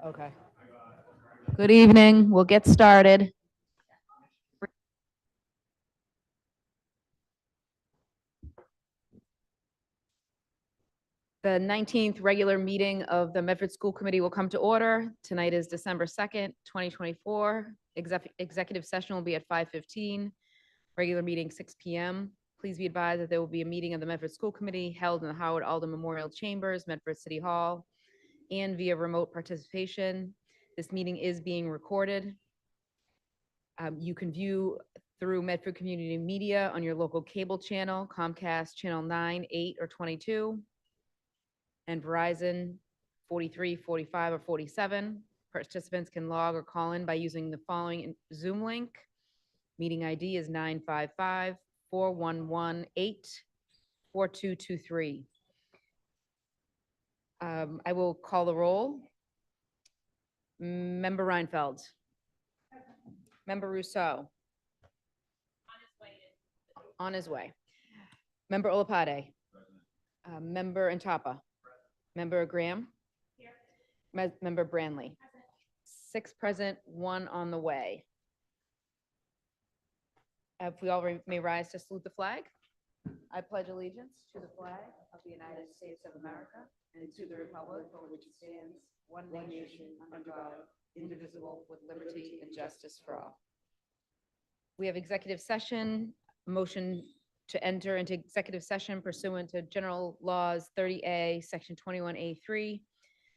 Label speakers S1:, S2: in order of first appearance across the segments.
S1: Okay. Good evening. We'll get started. The 19th regular meeting of the Medford School Committee will come to order. Tonight is December 2nd, 2024. Executive session will be at 5:15. Regular meeting 6 p.m. Please be advised that there will be a meeting of the Medford School Committee held in the Howard Alden Memorial Chambers, Medford City Hall, and via remote participation. This meeting is being recorded. You can view through Medford Community Media on your local cable channel, Comcast Channel 9, 8, or 22, and Verizon 43, 45, or 47. Participants can log or call in by using the following Zoom link. Meeting ID is 955-4118-4223. I will call the roll. Member Reinfeld. Member Rousseau. On his way. Member Olapade. Member Intapa. Member Graham. Here. Member Branley. Present. 6 present, 1 on the way. If we all may rise to salute the flag. I pledge allegiance to the flag of the United States of America and to the republic for which it stands, one nation, under God, indivisible, with liberty and justice for all. We have executive session, motion to enter into executive session pursuant to General Laws 30A, Section 21A3.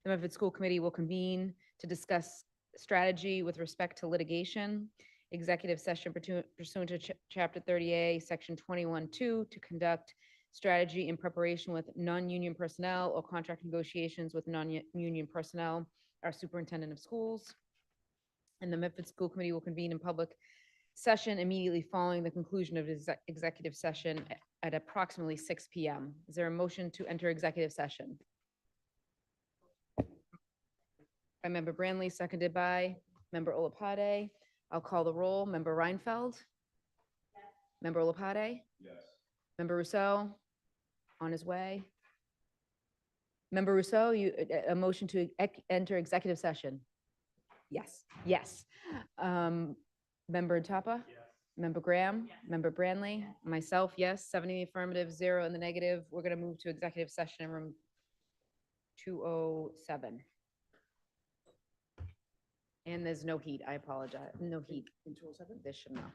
S1: The Medford School Committee will convene to discuss strategy with respect to litigation. Executive session pursuant to Chapter 30A, Section 21(2) to conduct strategy in preparation with non-union personnel or contract negotiations with non-union personnel, our superintendent of schools. And the Medford School Committee will convene in public session immediately following the conclusion of executive session at approximately 6 p.m. Is there a motion to enter executive session? By Member Branley, seconded by Member Olapade. I'll call the roll. Member Reinfeld? Yes. Member Olapade?
S2: Yes.
S1: Member Rousseau? On his way. Member Rousseau, a motion to enter executive session? Yes. Yes. Member Intapa?
S2: Yes.
S1: Member Graham?
S2: Yes.
S1: Member Branley? Myself, yes. 7 in the affirmative, 0 in the negative. We're going to move to executive session in room 207. And there's no heat. I apologize. No heat. In 207? This should not.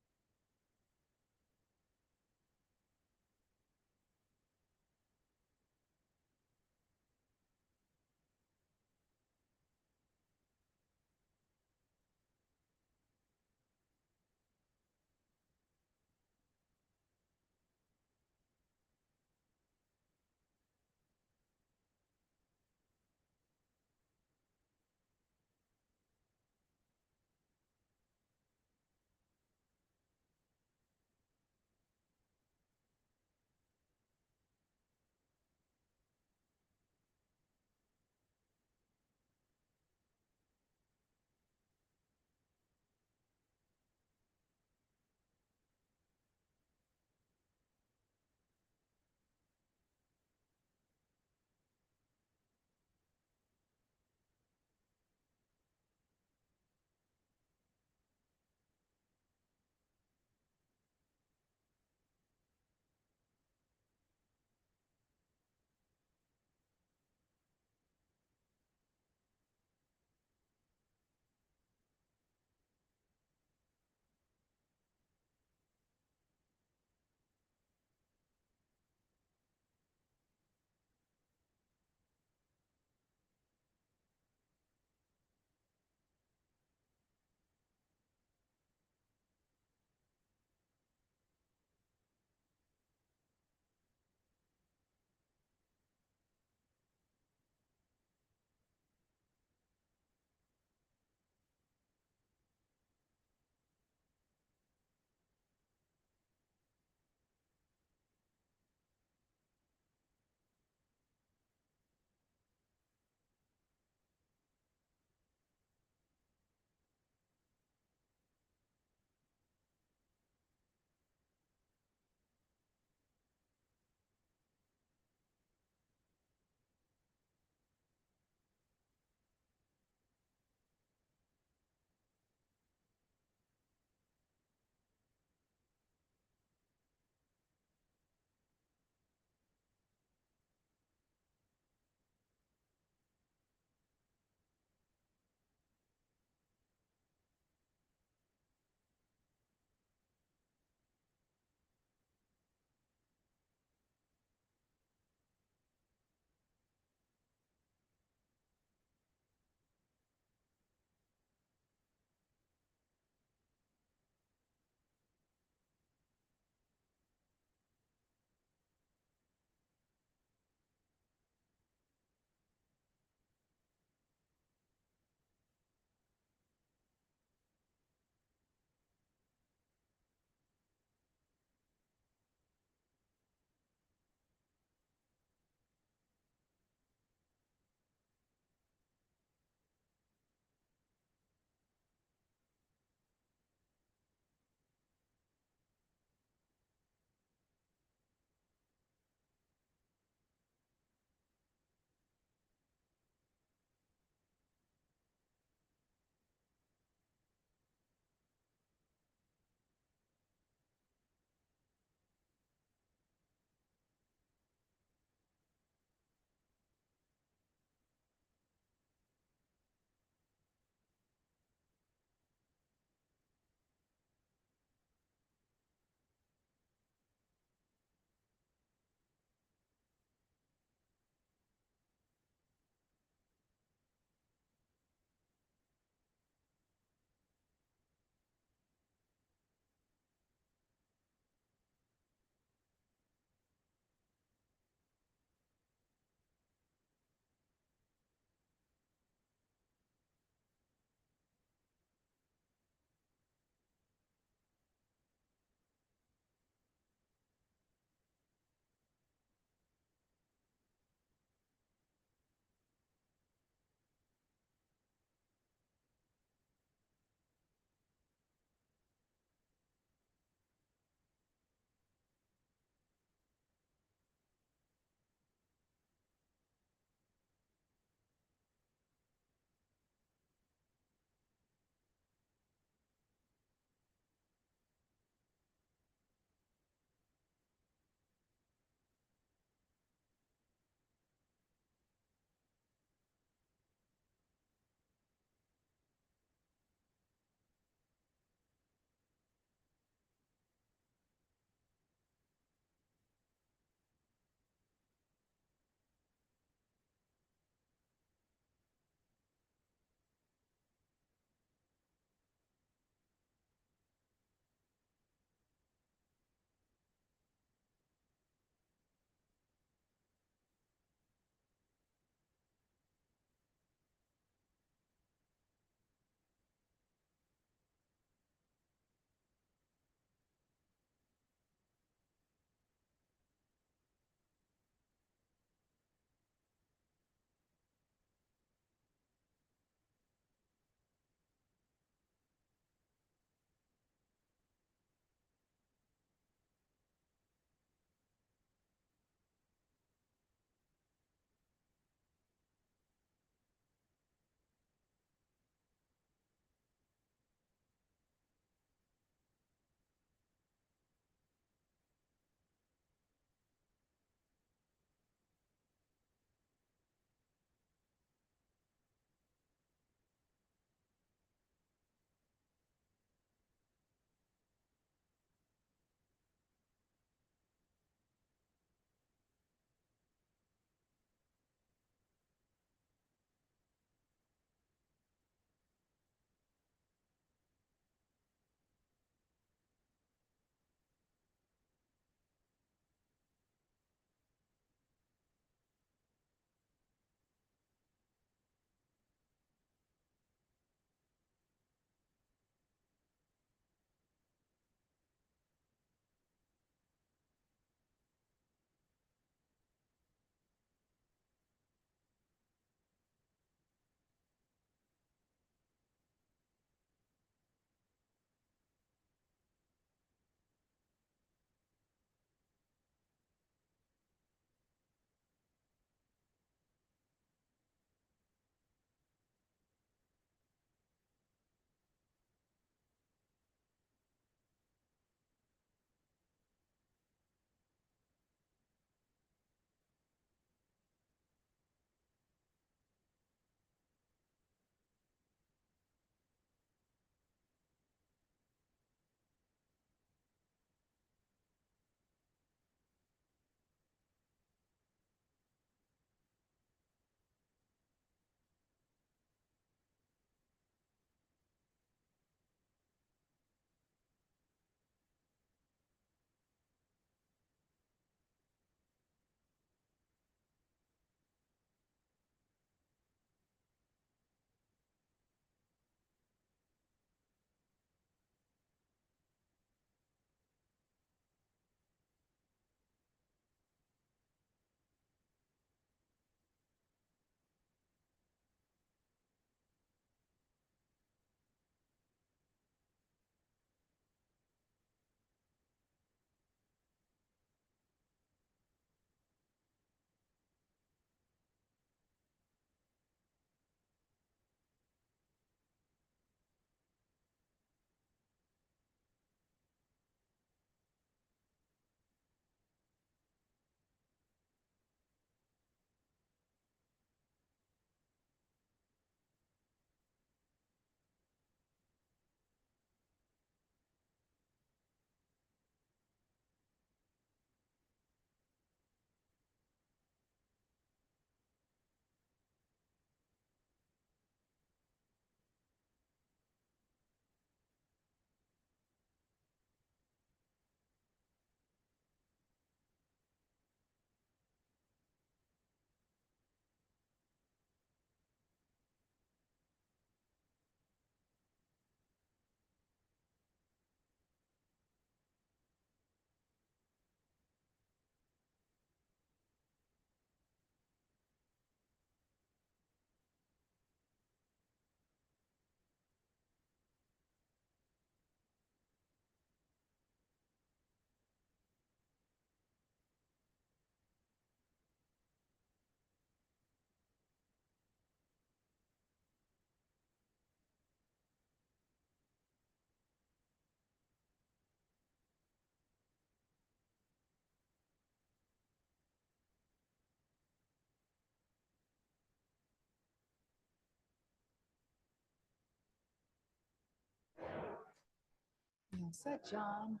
S1: All set, John.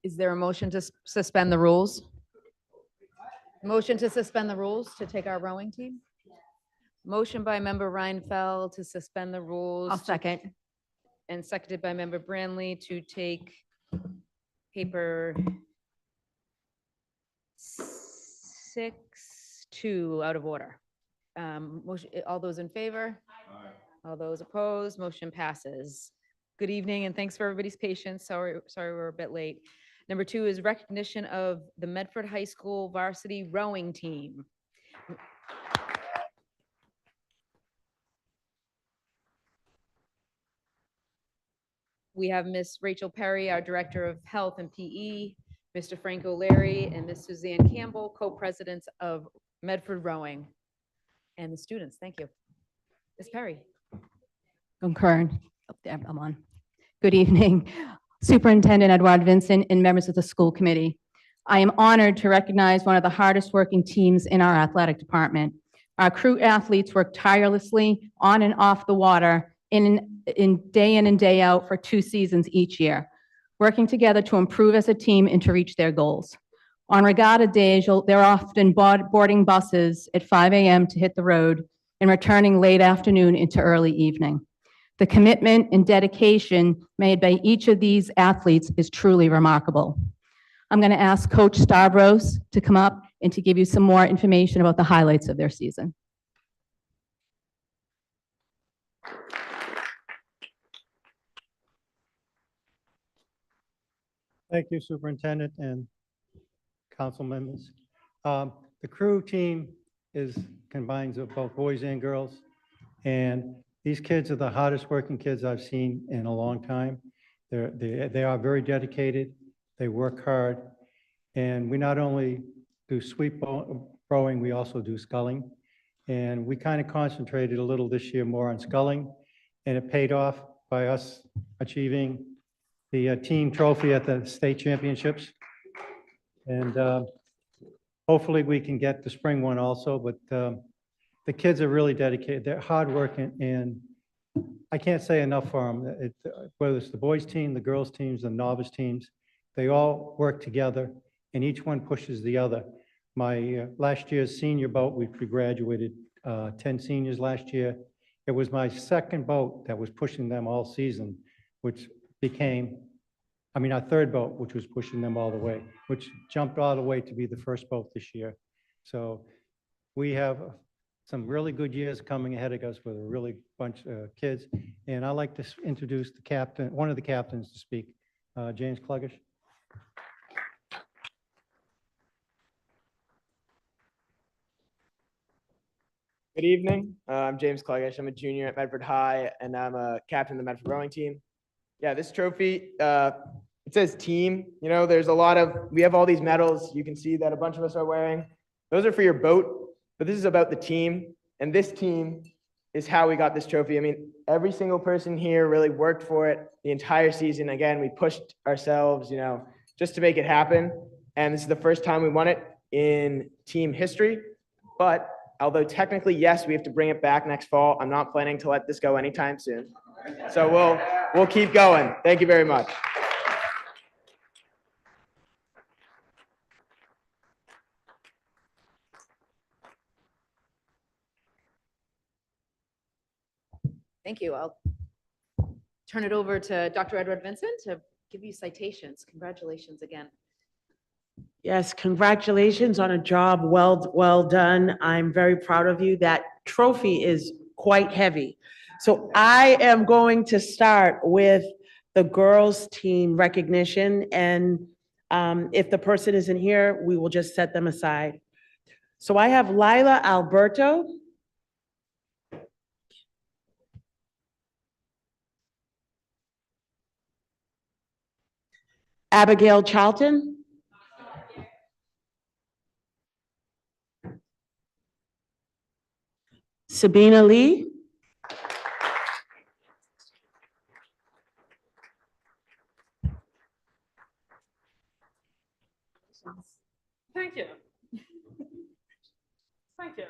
S1: Is there a motion to suspend the rules? Motion to suspend the rules to take our rowing team? Motion by member Reinfeld to suspend the rules.
S2: I'll second.
S1: And seconded by member Branley to take paper 6-2 out of order. All those in favor? All those opposed, motion passes. Good evening and thanks for everybody's patience. Sorry we're a bit late. Number 2 is recognition of the Medford High School varsity rowing team. We have Miss Rachel Perry, our Director of Health and PE, Mr. Frank O'Leary, and Miss Suzanne Campbell, co-presidents of Medford Rowing. And the students, thank you. Ms. Perry.
S2: Concur. Oh, there, I'm on. Good evening, Superintendent Edward Vincent and members of the school committee. I am honored to recognize one of the hardest working teams in our athletic department. Our crew athletes work tirelessly on and off the water in and day out for 2 seasons each year, working together to improve as a team and to reach their goals. On regatta days, they're often boarding buses at 5 a.m. to hit the road and returning late afternoon into early evening. The commitment and dedication made by each of these athletes is truly remarkable. I'm going to ask Coach Stavros to come up and to give you some more information about the highlights of their season.
S3: Thank you, Superintendent and council members. The crew team combines of both boys and girls, and these kids are the hardest working kids I've seen in a long time. They are very dedicated. They work hard, and we not only do sweep rowing, we also do sculling. And we kind of concentrated a little this year more on sculling, and it paid off by us achieving the team trophy at the state championships. And hopefully we can get the spring one also, but the kids are really dedicated. They're hardworking, and I can't say enough for them. Whether it's the boys team, the girls teams, the novice teams, they all work together and each one pushes the other. My last year's senior boat, we graduated 10 seniors last year. It was my second boat that was pushing them all season, which became, our third boat, which was pushing them all the way, which jumped all the way to be the first boat this year. So we have some really good years coming ahead of us with a really bunch of kids. And I'd like to introduce the captain, one of the captains to speak, James Kluggish.
S4: Good evening. I'm James Kluggish. I'm a junior at Medford High, and I'm a captain of the Medford rowing team. Yeah, this trophy, it says team. You know, we have all these medals. You can see that a bunch of us are wearing. Those are for your boat, but this is about the team. And this team is how we got this trophy. I mean, every single person here really worked for it the entire season. Again, we pushed ourselves, just to make it happen. And this is the first time we won it in team history. But although technically, yes, we have to bring it back next fall, I'm not planning to let this go anytime soon. So we'll keep going. Thank you very much.
S1: Thank you. I'll turn it over to Dr. Edward Vincent to give you citations. Congratulations again.
S5: Yes, congratulations on a job well done. I'm very proud of you. That trophy is quite heavy. So I am going to start with the girls' team recognition, and if the person isn't here, we will just set them aside. So I have Lila Alberto. Abigail Charlton. Sabina Lee.
S6: Thank you. Thank you.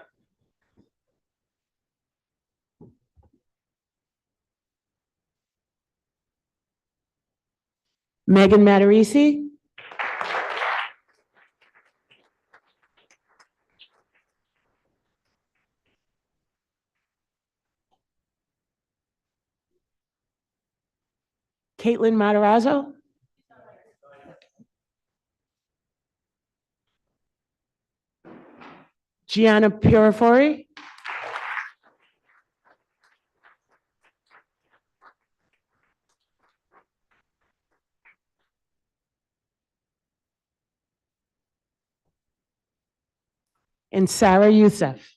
S5: Megan Matarisi. Caitlin Matarazzo. Gianna Purifori. And Sarah Youssef.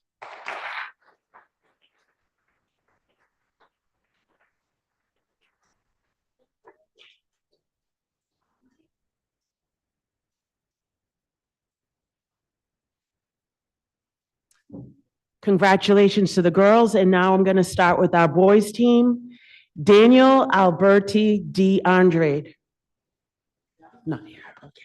S5: Congratulations to the girls, and now I'm going to start with our boys team. Daniel Alberti DeAndre. Not here, okay.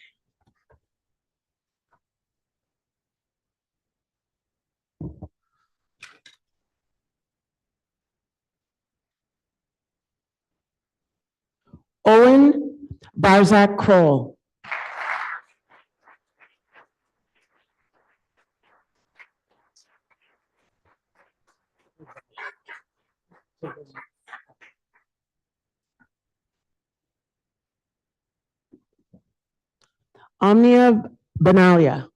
S5: Owen Barzak Kroll. Omnia Benalia.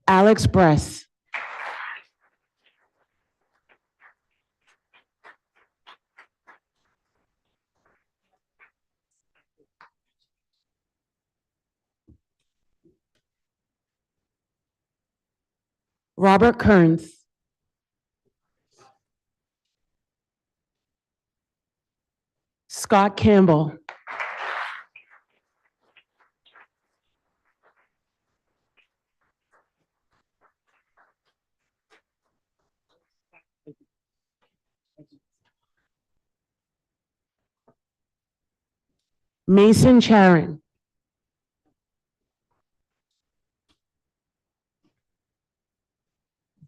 S5: Alex Bress. Robert Kearns. Scott Campbell. Mason Charon.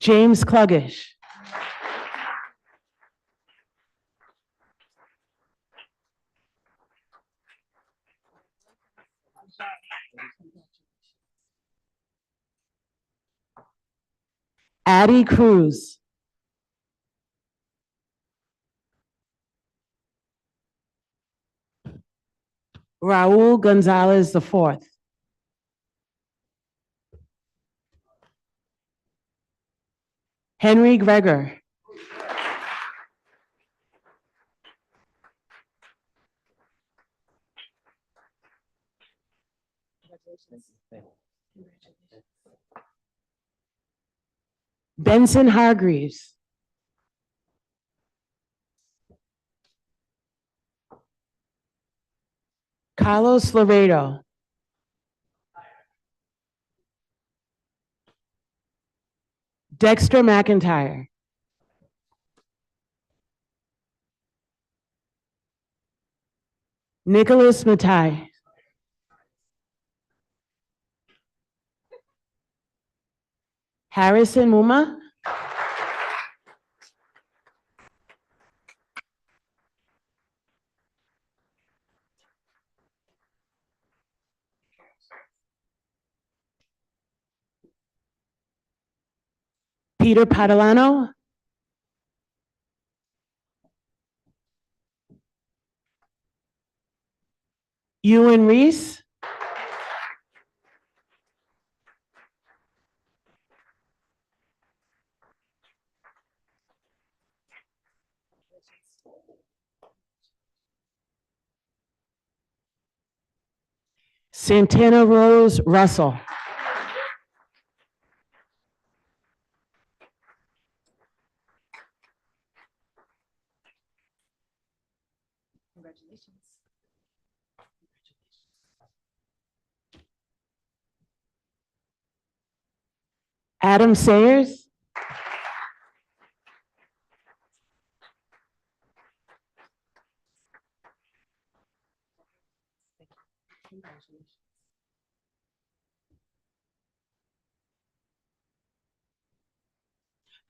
S5: James Cluggish. Addie Cruz. Raul Gonzalez IV. Henry Gregor. Benson Hargreaves. Carlos Laredo. Dexter McIntyre. Nicholas Matai. Harrison Muma. Peter Padalano. Ewan Reese. Santana Rose Russell.
S1: Congratulations.
S5: Adam Sayers.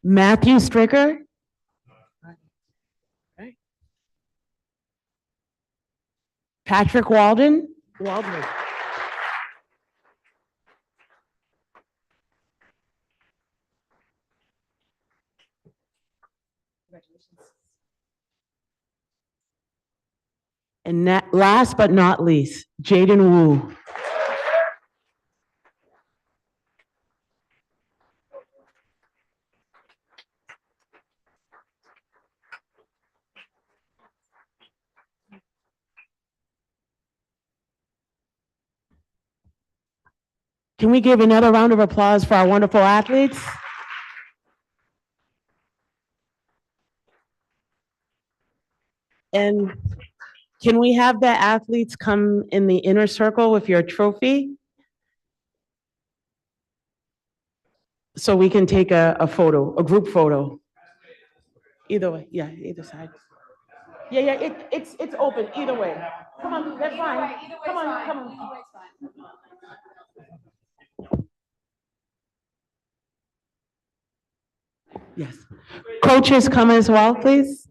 S5: Matthew Stricker. Patrick Walden. And last but not least, Jaden Wu. Can we give another round of applause for our wonderful athletes? And can we have the athletes come in the inner circle with your trophy? So we can take a photo, a group photo. Either way, yeah, either side. Yeah, it's open, either way. Come on, that's fine. Come on. Yes. Coaches, come as well, please.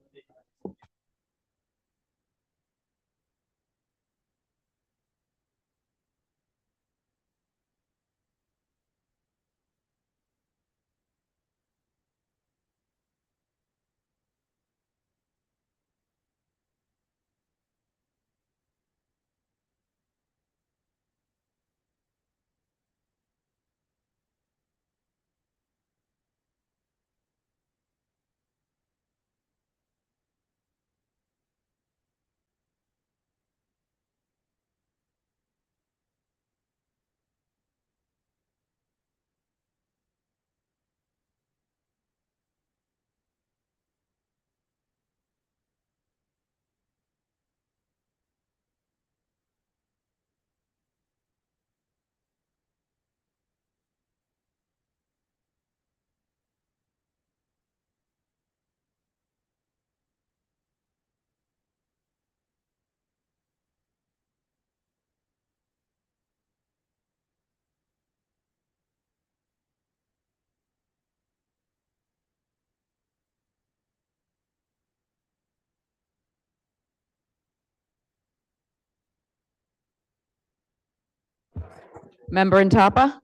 S1: Member Intapa?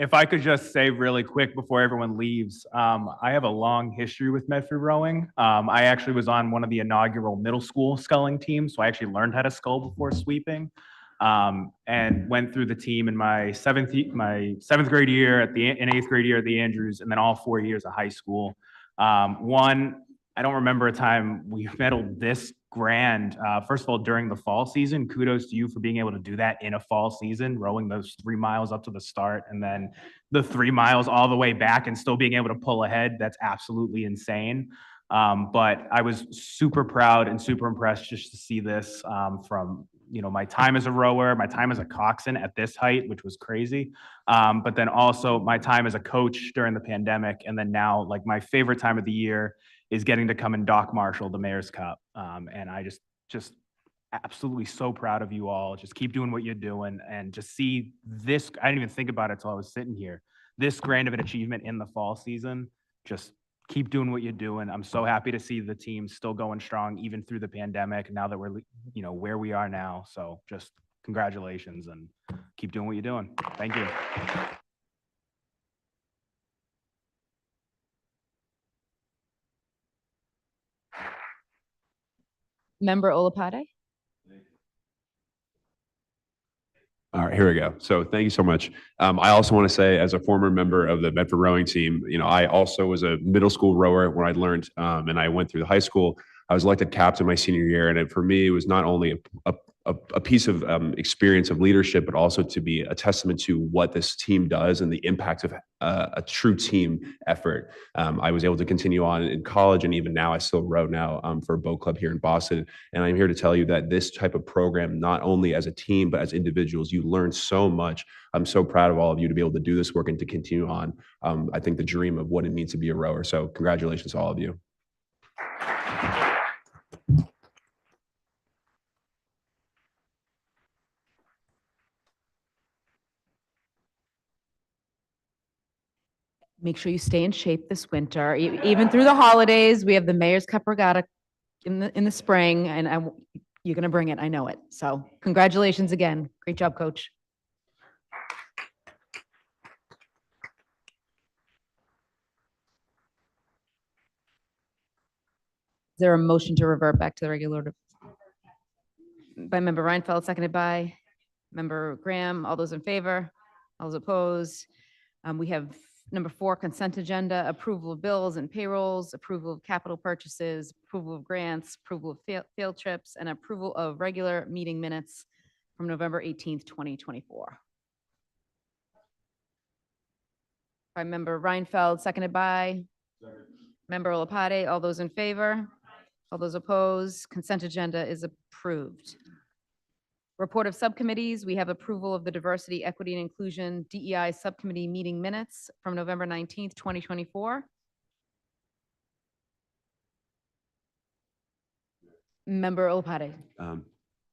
S6: If I could just say really quick before everyone leaves, I have a long history with Medford rowing. I actually was on one of the inaugural middle school sculling teams, so I actually learned how to scull before sweeping, and went through the team in my seventh grade year and eighth grade year at the Andrews, and then all 4 years of high school. I don't remember a time we medaled this grand. First of all, during the fall season, kudos to you for being able to do that in a fall season, rowing those 3 miles up to the start and then the 3 miles all the way back and still being able to pull ahead. That's absolutely insane. But I was super proud and super impressed just to see this from my time as a rower, my time as a coxswain at this height, which was crazy. But then also my time as a coach during the pandemic, and then now like my favorite time of the year is getting to come and dock marshal the Mayor's Cup. And I just absolutely so proud of you all. Just keep doing what you're doing and just see this. I didn't even think about it till I was sitting here. This grand of an achievement in the fall season. Just keep doing what you're doing. I'm so happy to see the team still going strong, even through the pandemic, now that we're, where we are now. So just congratulations and keep doing what you're doing. Thank you.
S1: Member Olapade?
S7: All right, here we go. So thank you so much. I also want to say, as a former member of the Medford rowing team, I also was a middle school rower when I learned, and I went through the high school. I was elected captain my senior year, and for me, it was not only a piece of experience of leadership, but also to be a testament to what this team does and the impact of a true team effort. I was able to continue on in college, and even now I still row now for a boat club here in Boston. And I'm here to tell you that this type of program, not only as a team, but as individuals, you learn so much. I'm so proud of all of you to be able to do this work and to continue on. I think the dream of what it means to be a rower. So congratulations to all of you.
S1: Make sure you stay in shape this winter, even through the holidays. We have the Mayor's Cup Regatta in the spring, and you're going to bring it. I know it. So congratulations again. Great job, Coach. Is there a motion to revert back to the regular order? By Member Reinfeld, seconded by Member Graham. All those in favor? All those opposed? We have number 4, consent agenda, approval of bills and payrolls, approval of capital purchases, approval of grants, approval of field trips, and approval of regular meeting minutes from November 18th, 2024. By Member Reinfeld, seconded by Member Olopade. All those in favor? All those opposed? Consent agenda is approved. Report of subcommittees, we have approval of the Diversity, Equity, and Inclusion DEI Subcommittee meeting minutes from November 19th, 2024. Member Olopade.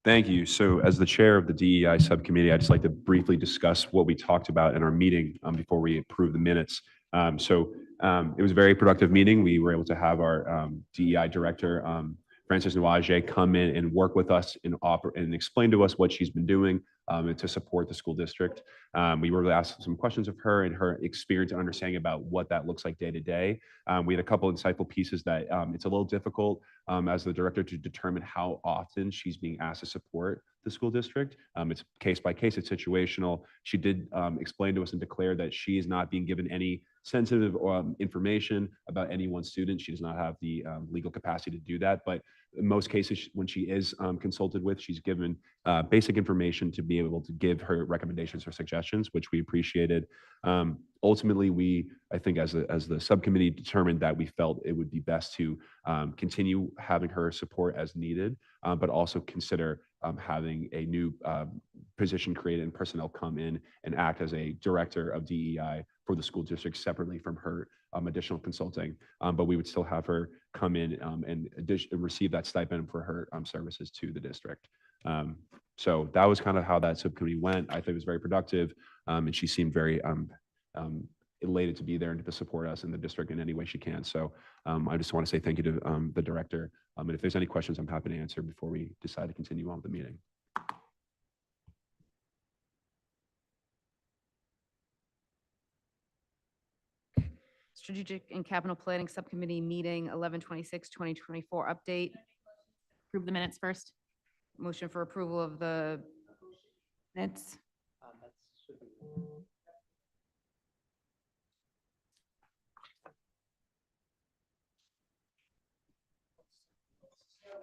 S7: Thank you. So as the chair of the DEI subcommittee, I'd just like to briefly discuss what we talked about in our meeting before we approve the minutes. It was a very productive meeting. We were able to have our DEI director, Frances Nuaje, come in and work with us and explain to us what she's been doing to support the school district. We were able to ask some questions of her and her experience and understanding about what that looks like day to day. We had a couple insightful pieces that it's a little difficult as the director to determine how often she's being asked to support the school district. It's case by case, it's situational. She did explain to us and declare that she is not being given any sensitive information about any one student. She does not have the legal capacity to do that. But in most cases, when she is consulted with, she's given basic information to be able to give her recommendations or suggestions, which we appreciated. Ultimately, I think as the subcommittee determined that we felt it would be best to continue having her support as needed, but also consider having a new position created and personnel come in and act as a director of DEI for the school district separately from her additional consulting. But we would still have her come in and receive that stipend for her services to the district. So that was kind of how that subcommittee went. I think it was very productive, and she seemed very elated to be there and to support us in the district in any way she can. So I just want to say thank you to the director. And if there's any questions, I'm happy to answer before we decide to continue on with the meeting.
S1: Strategic and Capital Planning Subcommittee meeting 11/26/2024 update. Approve the minutes first. Motion for approval of the minutes.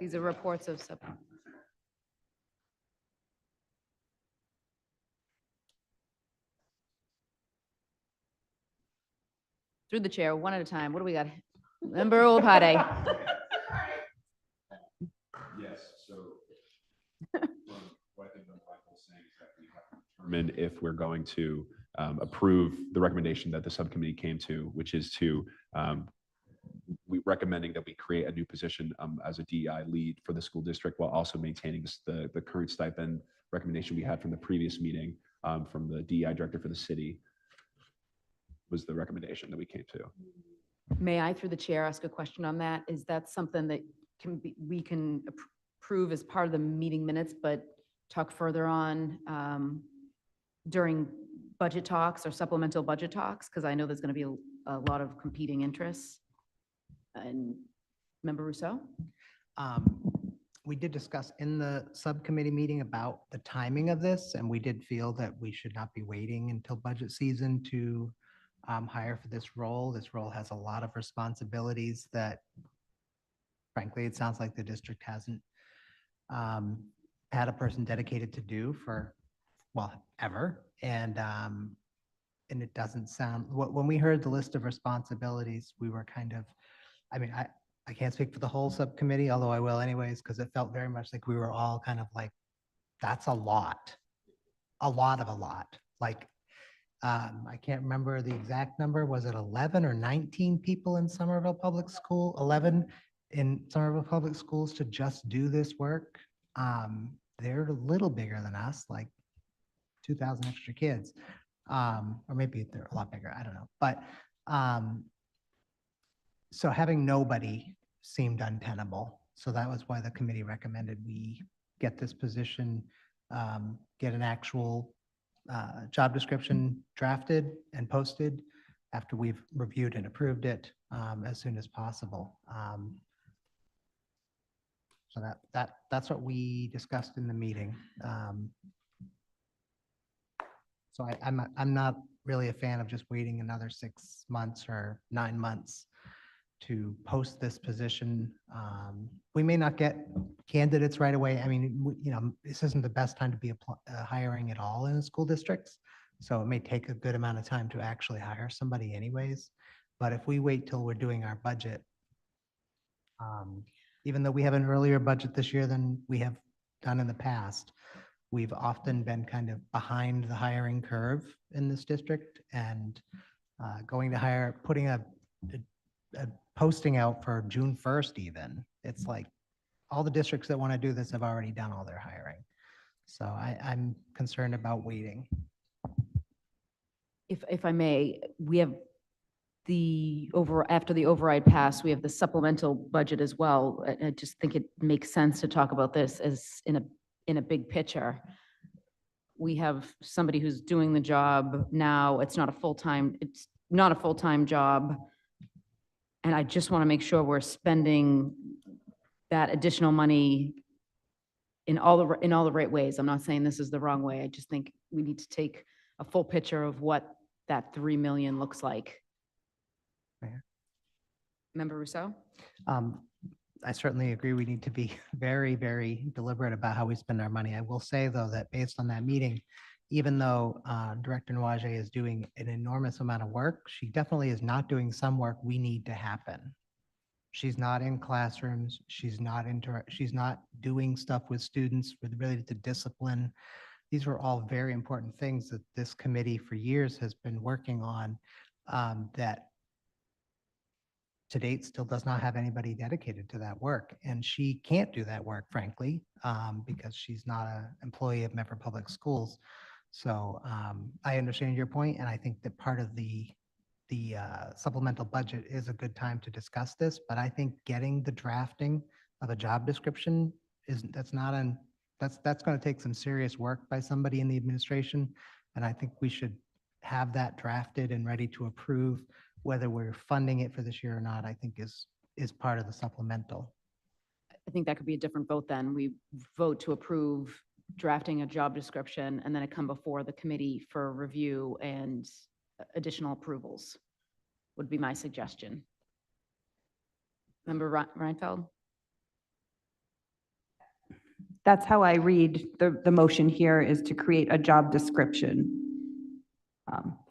S1: These are reports of sub. Through the chair, one at a time. What do we got? Member Olopade.
S7: Yes, so what I think Michael's saying is that we have to determine if we're going to approve the recommendation that the subcommittee came to, which is to we recommending that we create a new position as a DEI lead for the school district while also maintaining the current stipend recommendation we had from the previous meeting from the DEI director for the city was the recommendation that we came to.
S1: May I, through the chair, ask a question on that? Is that something that we can approve as part of the meeting minutes, but talk further on during budget talks or supplemental budget talks? Because I know there's going to be a lot of competing interests. And Member Rousseau?
S8: We did discuss in the subcommittee meeting about the timing of this, and we did feel that we should not be waiting until budget season to hire for this role. This role has a lot of responsibilities that, frankly, it sounds like the district hasn't had a person dedicated to do for, well, ever. And it doesn't sound, when we heard the list of responsibilities, we were kind of, I mean, I can't speak for the whole subcommittee, although I will anyways, because it felt very much like we were all kind of like, that's a lot of a lot. Like, I can't remember the exact number. Was it 11 or 19 people in Somerville Public School? 11 in Somerville Public Schools to just do this work. They're a little bigger than us, like 2,000 extra kids. Or maybe they're a lot bigger, I don't know. But so having nobody seemed untenable. So that was why the committee recommended we get this position, get an actual job description drafted and posted after we've reviewed and approved it as soon as possible. So that's what we discussed in the meeting. So I'm not really a fan of just waiting another 6 months or 9 months to post this position. We may not get candidates right away. I mean, you know, this isn't the best time to be hiring at all in school districts. So it may take a good amount of time to actually hire somebody anyways. But if we wait till we're doing our budget, even though we have an earlier budget this year than we have done in the past, we've often been kind of behind the hiring curve in this district, and going to hire, putting a posting out for June 1st even, it's like all the districts that want to do this have already done all their hiring. So I'm concerned about waiting.
S2: If I may, we have after the override pass, we have the supplemental budget as well. I just think it makes sense to talk about this as in a big picture. We have somebody who's doing the job now. It's not a full-time job. And I just want to make sure we're spending that additional money in all the right ways. I'm not saying this is the wrong way. I just think we need to take a full picture of what that 3 million looks like.
S8: Mayor?
S2: Member Rousseau?
S8: I certainly agree. We need to be very, very deliberate about how we spend our money. I will say, though, that based on that meeting, even though Director Nawajee is doing an enormous amount of work, she definitely is not doing some work we need to happen. She's not in classrooms. She's not doing stuff with students related to discipline. These are all very important things that this committee for years has been working on, that to date still does not have anybody dedicated to that work. And she can't do that work, frankly, because she's not an employee of Medford Public Schools. So I understand your point, and I think that part of the supplemental budget is a good time to discuss this, but I think getting the drafting of a job description that's going to take some serious work by somebody in the administration. And I think we should have that drafted and ready to approve. Whether we're funding it for this year or not, I think is part of the supplemental.
S2: I think that could be a different vote then. We vote to approve drafting a job description, and then it come before the committee for review and additional approvals, would be my suggestion. Member Reinfeld?
S9: That's how I read the motion here, is to create a job description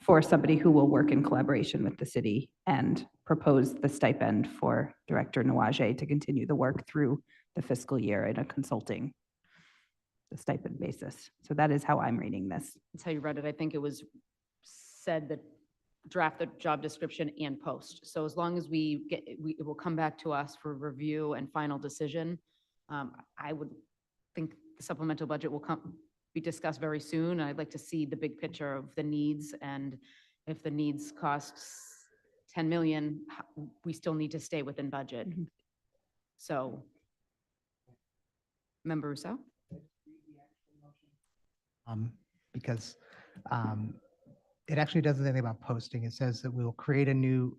S9: for somebody who will work in collaboration with the city and propose the stipend for Director Nawajee to continue the work through the fiscal year in a consulting, the stipend basis. So that is how I'm reading this.
S2: That's how you read it. I think it was said that draft the job description and post. So as long as it will come back to us for review and final decision. I would think the supplemental budget will be discussed very soon. I'd like to see the big picture of the needs, and if the needs costs 10 million, we still need to stay within budget. So, Member Rousseau?
S8: Because it actually doesn't say anything about posting. It says that we will create a new,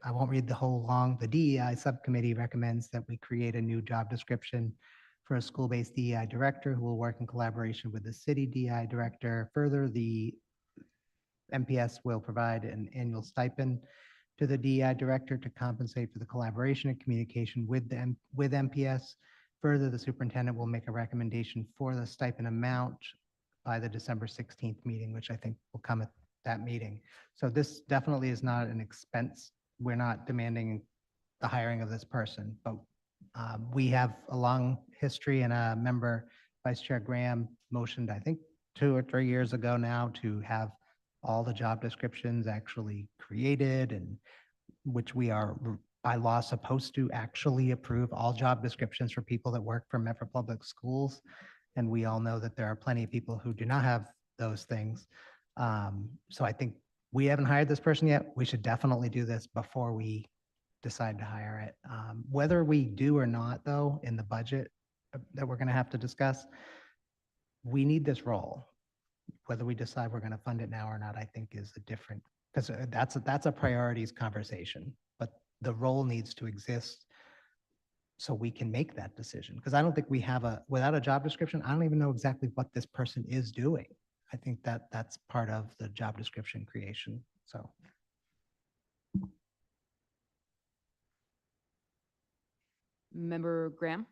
S8: I won't read the whole long, the DEI subcommittee recommends that we create a new job description for a school-based DEI director who will work in collaboration with the city DEI director. Further, the MPS will provide an annual stipend to the DEI director to compensate for the collaboration and communication with MPS. Further, the superintendent will make a recommendation for the stipend amount by the December 16th meeting, which I think will come at that meeting. So this definitely is not an expense. We're not demanding the hiring of this person, but we have a long history, and a member, Vice Chair Graham, motioned, I think, 2 or 3 years ago now to have all the job descriptions actually created, and which we are by law supposed to actually approve all job descriptions for people that work for Medford Public Schools. And we all know that there are plenty of people who do not have those things. So I think we haven't hired this person yet. We should definitely do this before we decide to hire it. Whether we do or not, though, in the budget that we're going to have to discuss, we need this role. Whether we decide we're going to fund it now or not, I think is a different, because that's a priorities conversation. But the role needs to exist so we can make that decision. Because I don't think we have without a job description, I don't even know exactly what this person is doing. I think that that's part of the job description creation. So.
S1: Member Graham?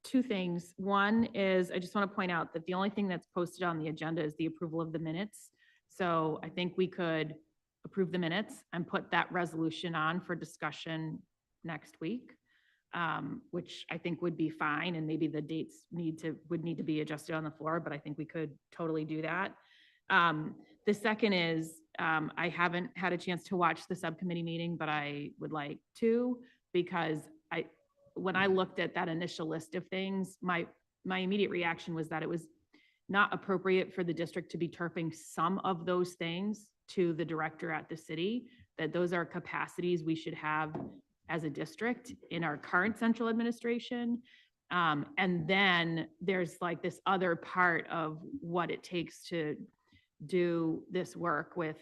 S9: Two things. One is, I just want to point out that the only thing that's posted on the agenda is the approval of the minutes. So I think we could approve the minutes and put that resolution on for discussion next week, which I think would be fine. And maybe the dates would need to be adjusted on the floor, but I think we could totally do that. The second is, I haven't had a chance to watch the subcommittee meeting, but I would like to, because when I looked at that initial list of things, my immediate reaction was that it was not appropriate for the district to be turfing some of those things to the director at the city, that those are capacities we should have as a district in our current central administration. And then there's like this other part of what it takes to do this work with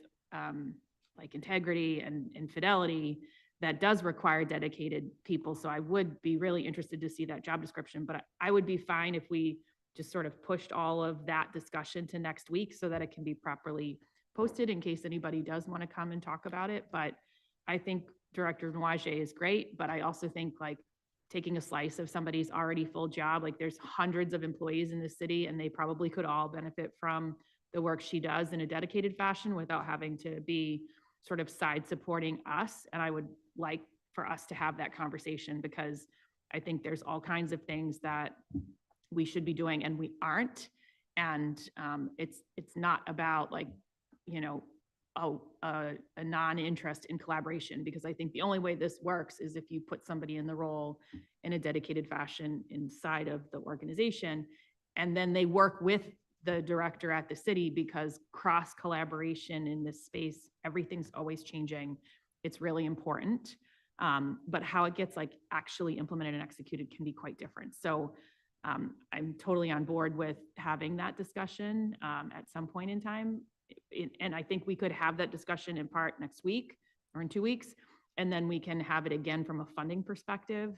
S9: like integrity and fidelity that does require dedicated people. So I would be really interested to see that job description, but I would be fine if we just sort of pushed all of that discussion to next week so that it can be properly posted in case anybody does want to come and talk about it. But I think Director Noaget is great, but I also think like taking a slice of somebody's already full job, like there's hundreds of employees in the city and they probably could all benefit from the work she does in a dedicated fashion without having to be sort of side supporting us. And I would like for us to have that conversation, because I think there's all kinds of things that we should be doing and we aren't. And it's not about like, you know, a non-interest in collaboration, because I think the only way this works is if you put somebody in the role in a dedicated fashion inside of the organization, and then they work with the director at the city, because cross collaboration in this space, everything's always changing. It's really important. But how it gets like actually implemented and executed can be quite different. So I'm totally on board with having that discussion at some point in time. And I think we could have that discussion in part next week or in 2 weeks, and then we can have it again from a funding perspective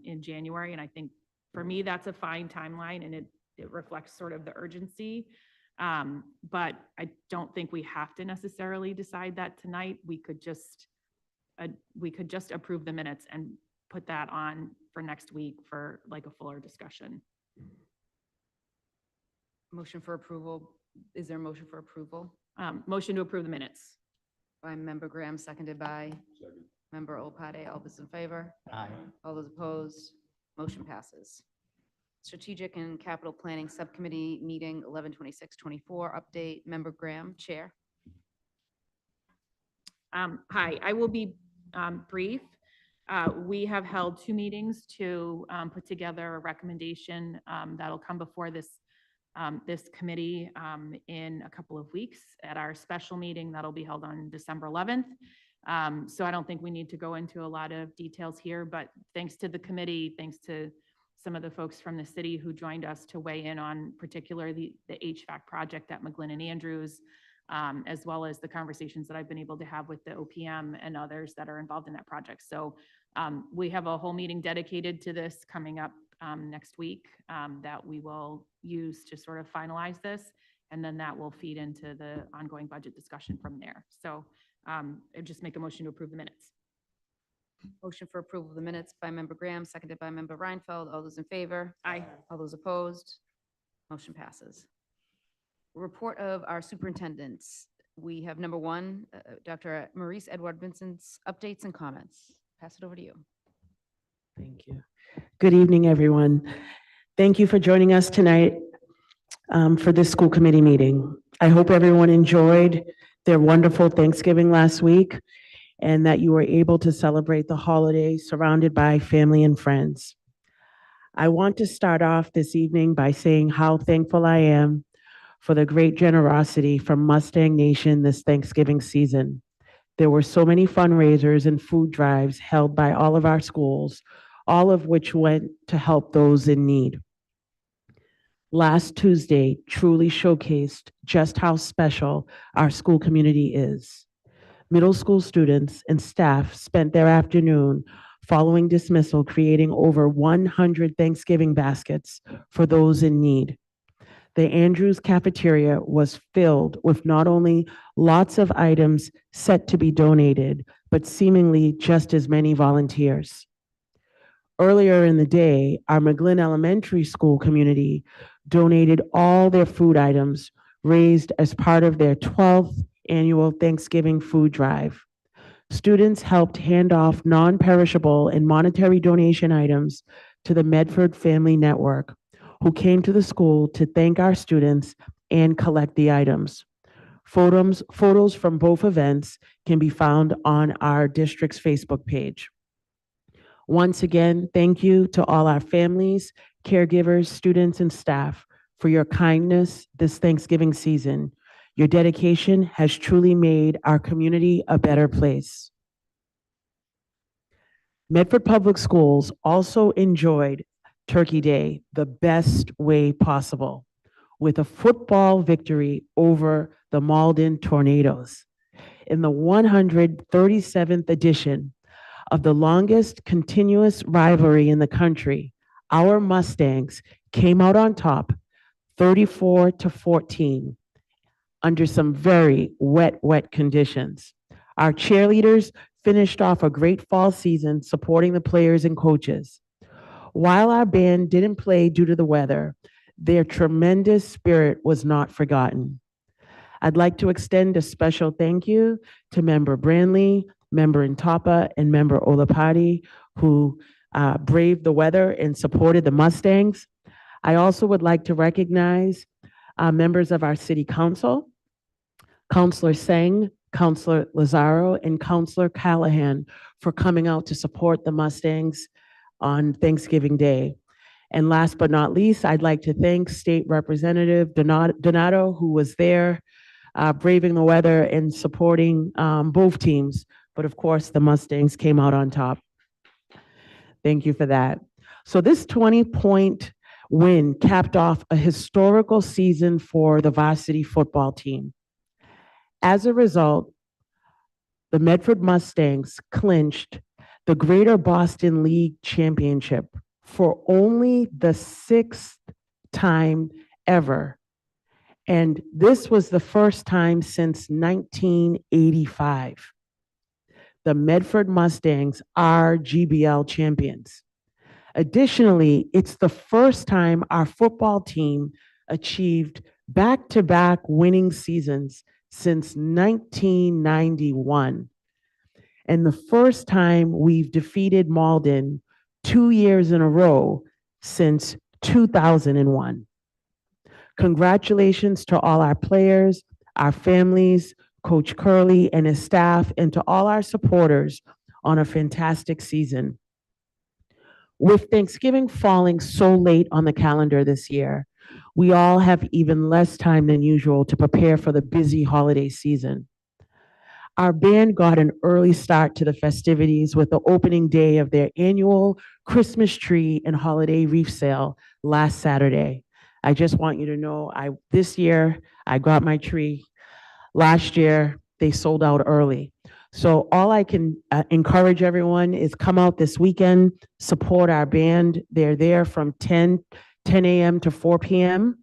S9: in January. And I think for me, that's a fine timeline, and it reflects sort of the urgency. But I don't think we have to necessarily decide that tonight. We could just approve the minutes and put that on for next week for like a fuller discussion.
S1: Motion for approval. Is there a motion for approval?
S9: Motion to approve the minutes.
S1: By Member Graham, seconded by Member Opade. All those in favor?
S8: Aye.
S1: All those opposed? Motion passes. Strategic and Capital Planning Subcommittee meeting 11/26/24 update. Member Graham, Chair.
S9: Hi, I will be brief. We have held 2 meetings to put together a recommendation that'll come before this committee in a couple of weeks at our special meeting that'll be held on December 11th. So I don't think we need to go into a lot of details here, but thanks to the committee, thanks to some of the folks from the city who joined us to weigh in on particularly the HVAC project at McGlynn and Andrews, as well as the conversations that I've been able to have with the OPM and others that are involved in that project. So we have a whole meeting dedicated to this coming up next week that we will use to sort of finalize this, and then that will feed into the ongoing budget discussion from there. So I just make a motion to approve the minutes.
S1: Motion for approval of the minutes by Member Graham, seconded by Member Reinfeld. All those in favor? Aye. All those opposed? Motion passes. Report of our superintendents. We have number one, Dr. Maurice Edward Vincent's updates and comments. Pass it over to you.
S5: Thank you. Good evening, everyone. Thank you for joining us tonight for this school committee meeting. I hope everyone enjoyed their wonderful Thanksgiving last week and that you were able to celebrate the holiday surrounded by family and friends. I want to start off this evening by saying how thankful I am for the great generosity from Mustang Nation this Thanksgiving season. There were so many fundraisers and food drives held by all of our schools, all of which went to help those in need. Last Tuesday truly showcased just how special our school community is. Middle school students and staff spent their afternoon following dismissal creating over 100 Thanksgiving baskets for those in need. The Andrews cafeteria was filled with not only lots of items set to be donated, but seemingly just as many volunteers. Earlier in the day, our McGlynn Elementary School community donated all their food items raised as part of their 12th annual Thanksgiving food drive. Students helped hand off non-perishable and monetary donation items to the Medford Family Network, who came to the school to thank our students and collect the items. Photos from both events can be found on our district's Facebook page. Once again, thank you to all our families, caregivers, students, and staff for your kindness this Thanksgiving season. Your dedication has truly made our community a better place. Medford Public Schools also enjoyed Turkey Day the best way possible with a football victory over the Malden Tornadoes. In the 137th edition of the longest continuous rivalry in the country, our Mustangs came out on top 34-14 under some very wet conditions. Our cheerleaders finished off a great fall season supporting the players and coaches. While our band didn't play due to the weather, their tremendous spirit was not forgotten. I'd like to extend a special thank you to Member Branley, Member Intapa, and Member Olapati, who braved the weather and supported the Mustangs. I also would like to recognize members of our City Council, Councilor Singh, Councilor Lazaro, and Councilor Callahan for coming out to support the Mustangs on Thanksgiving Day. And last but not least, I'd like to thank State Representative Donato, who was there braving the weather and supporting both teams. But of course, the Mustangs came out on top. Thank you for that. So this 20-point win capped off a historical season for the varsity football team. As a result, the Medford Mustangs clinched the Greater Boston League Championship for only the 6th time ever. And this was the first time since 1985. The Medford Mustangs are GBL champions. Additionally, it's the first time our football team achieved back-to-back winning seasons since 1991. And the first time we've defeated Malden 2 years in a row since 2001. Congratulations to all our players, our families, Coach Curley and his staff, and to all our supporters on a fantastic season. With Thanksgiving falling so late on the calendar this year, we all have even less time than usual to prepare for the busy holiday season. Our band got an early start to the festivities with the opening day of their annual Christmas tree and holiday wreath sale last Saturday. I just want you to know, this year, I got my tree. Last year, they sold out early. So all I can encourage everyone is come out this weekend, support our band. They're there from 10 a.m. to 4 p.m.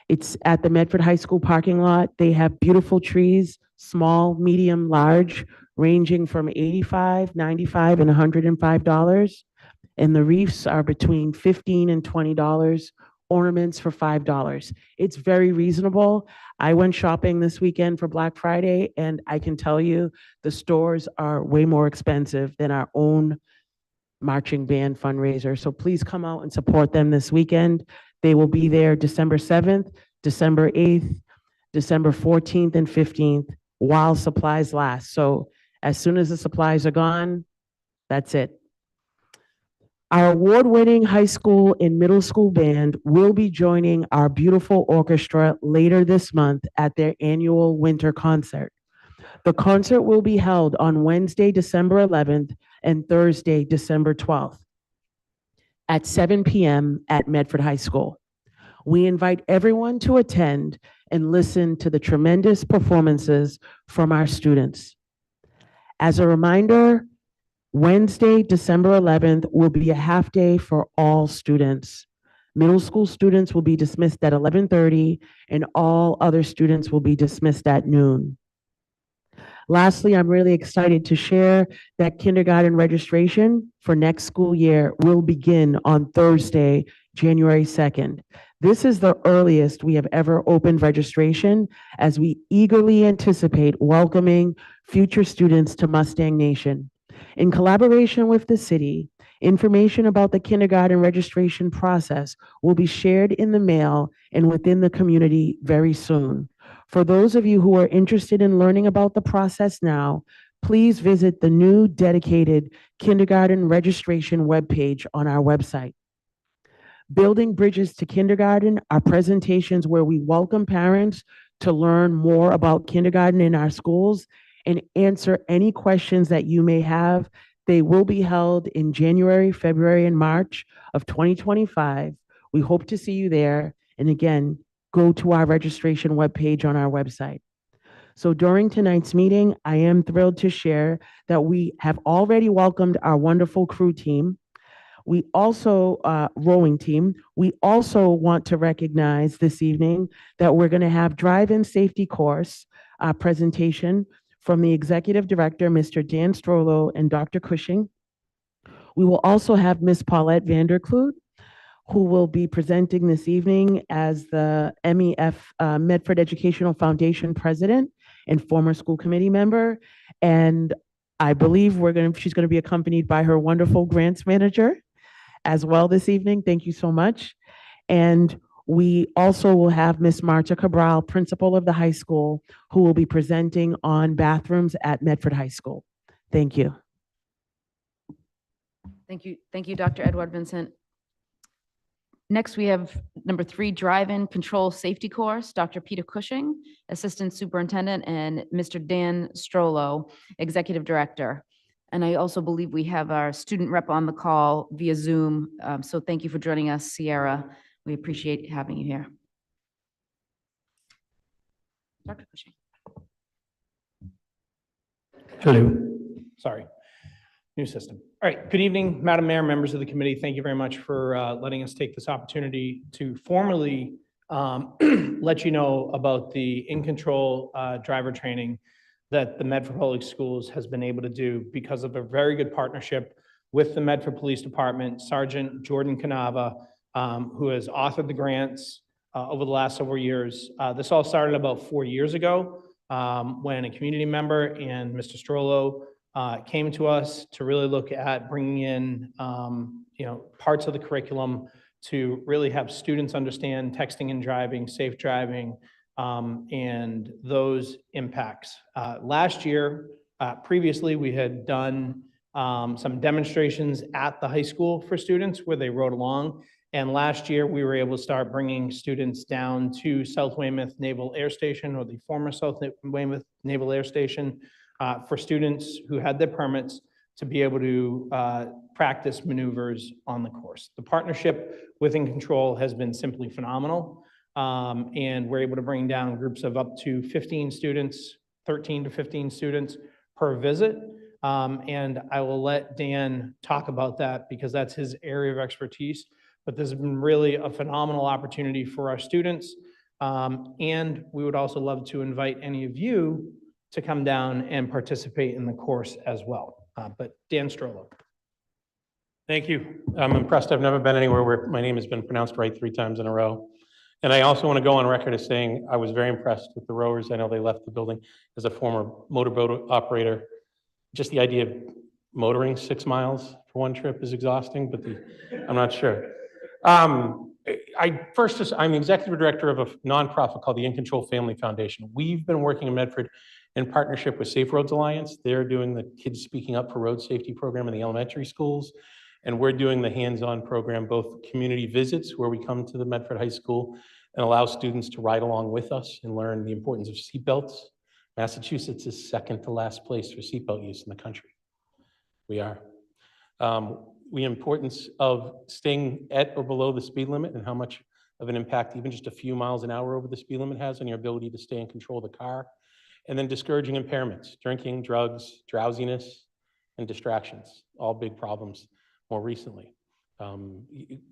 S5: It's at the Medford High School parking lot. They have beautiful trees, small, medium, large, ranging from $85, $95, and $105. And the wreaths are between $15 and $20, ornaments for $5. It's very reasonable. I went shopping this weekend for Black Friday, and I can tell you the stores are way more expensive than our own marching band fundraiser. So please come out and support them this weekend. They will be there December 7th, December 8th, December 14th, and 15th while supplies last. So as soon as the supplies are gone, that's it. Our award-winning high school and middle school band will be joining our beautiful orchestra later this month at their annual winter concert. The concert will be held on Wednesday, December 11th and Thursday, December 12th at 7 p.m. at Medford High School. We invite everyone to attend and listen to the tremendous performances from our students. As a reminder, Wednesday, December 11th will be a half day for all students. Middle school students will be dismissed at 11:30 and all other students will be dismissed at noon. Lastly, I'm really excited to share that kindergarten registration for next school year will begin on Thursday, January 2nd. This is the earliest we have ever opened registration as we eagerly anticipate welcoming future students to Mustang Nation. In collaboration with the city, information about the kindergarten registration process will be shared in the mail and within the community very soon. For those of you who are interested in learning about the process now, please visit the new dedicated kindergarten registration webpage on our website. Building Bridges to Kindergarten are presentations where we welcome parents to learn more about kindergarten in our schools and answer any questions that you may have. They will be held in January, February, and March of 2025. We hope to see you there. And again, go to our registration webpage on our website. So during tonight's meeting, I am thrilled to share that we have already welcomed our wonderful crew team. We also, rowing team, we also want to recognize this evening that we're going to have drive-in safety course presentation from the Executive Director, Mr. Dan Strollo and Dr. Cushing. We will also have Ms. Paulette Vanderkloot, who will be presenting this evening as the MEF Medford Educational Foundation President and former school committee member. And I believe she's going to be accompanied by her wonderful grants manager as well this evening. Thank you so much. And we also will have Ms. Marta Cabral, principal of the high school, who will be presenting on bathrooms at Medford High School. Thank you.
S1: Thank you. Thank you, Dr. Edward Vincent. Next, we have number 3, drive-in control safety course, Dr. Peter Cushing, Assistant Superintendent, and Mr. Dan Strollo, Executive Director. And I also believe we have our student rep on the call via Zoom. So thank you for joining us, Sierra. We appreciate having you here. Dr. Cushing.
S10: Hello. Sorry. New system. All right. Good evening, Madam Mayor, members of the committee. Thank you very much for letting us take this opportunity to formally let you know about the In Control driver training that the Medford Public Schools has been able to do because of a very good partnership with the Medford Police Department, Sergeant Jordan Canava, who has authored the grants over the last several years. This all started about 4 years ago when a community member and Mr. Strollo came to us to really look at bringing in parts of the curriculum to really have students understand texting and driving, safe driving, and those impacts. Last year, previously, we had done some demonstrations at the high school for students where they rode along. And last year, we were able to start bringing students down to South Weymouth Naval Air Station, or the former South Weymouth Naval Air Station, for students who had their permits to be able to practice maneuvers on the course. The partnership with In Control has been simply phenomenal. And we're able to bring down groups of up to 15 students, 13 to 15 students per visit. And I will let Dan talk about that because that's his area of expertise. But this has been really a phenomenal opportunity for our students. And we would also love to invite any of you to come down and participate in the course as well. But Dan Strollo.
S11: Thank you. I'm impressed. I've never been anywhere where my name has been pronounced right 3 times in a row. And I also want to go on record as saying I was very impressed with the rowers. I know they left the building as a former motorboat operator. Just the idea of motoring 6 miles for one trip is exhausting, but I'm not sure. I'm the executive director of a nonprofit called the In Control Family Foundation. We've been working in Medford in partnership with Safe Roads Alliance. They're doing the Kids Speaking Up for Road Safety program in the elementary schools. And we're doing the hands-on program, both community visits where we come to the Medford High School and allow students to ride along with us and learn the importance of seatbelts. Massachusetts is second to last place for seatbelt use in the country. We are. The importance of staying at or below the speed limit and how much of an impact even just a few miles an hour over the speed limit has on your ability to stay in control of the car. And then discouraging impairments, drinking, drugs, drowsiness, and distractions, all big problems more recently.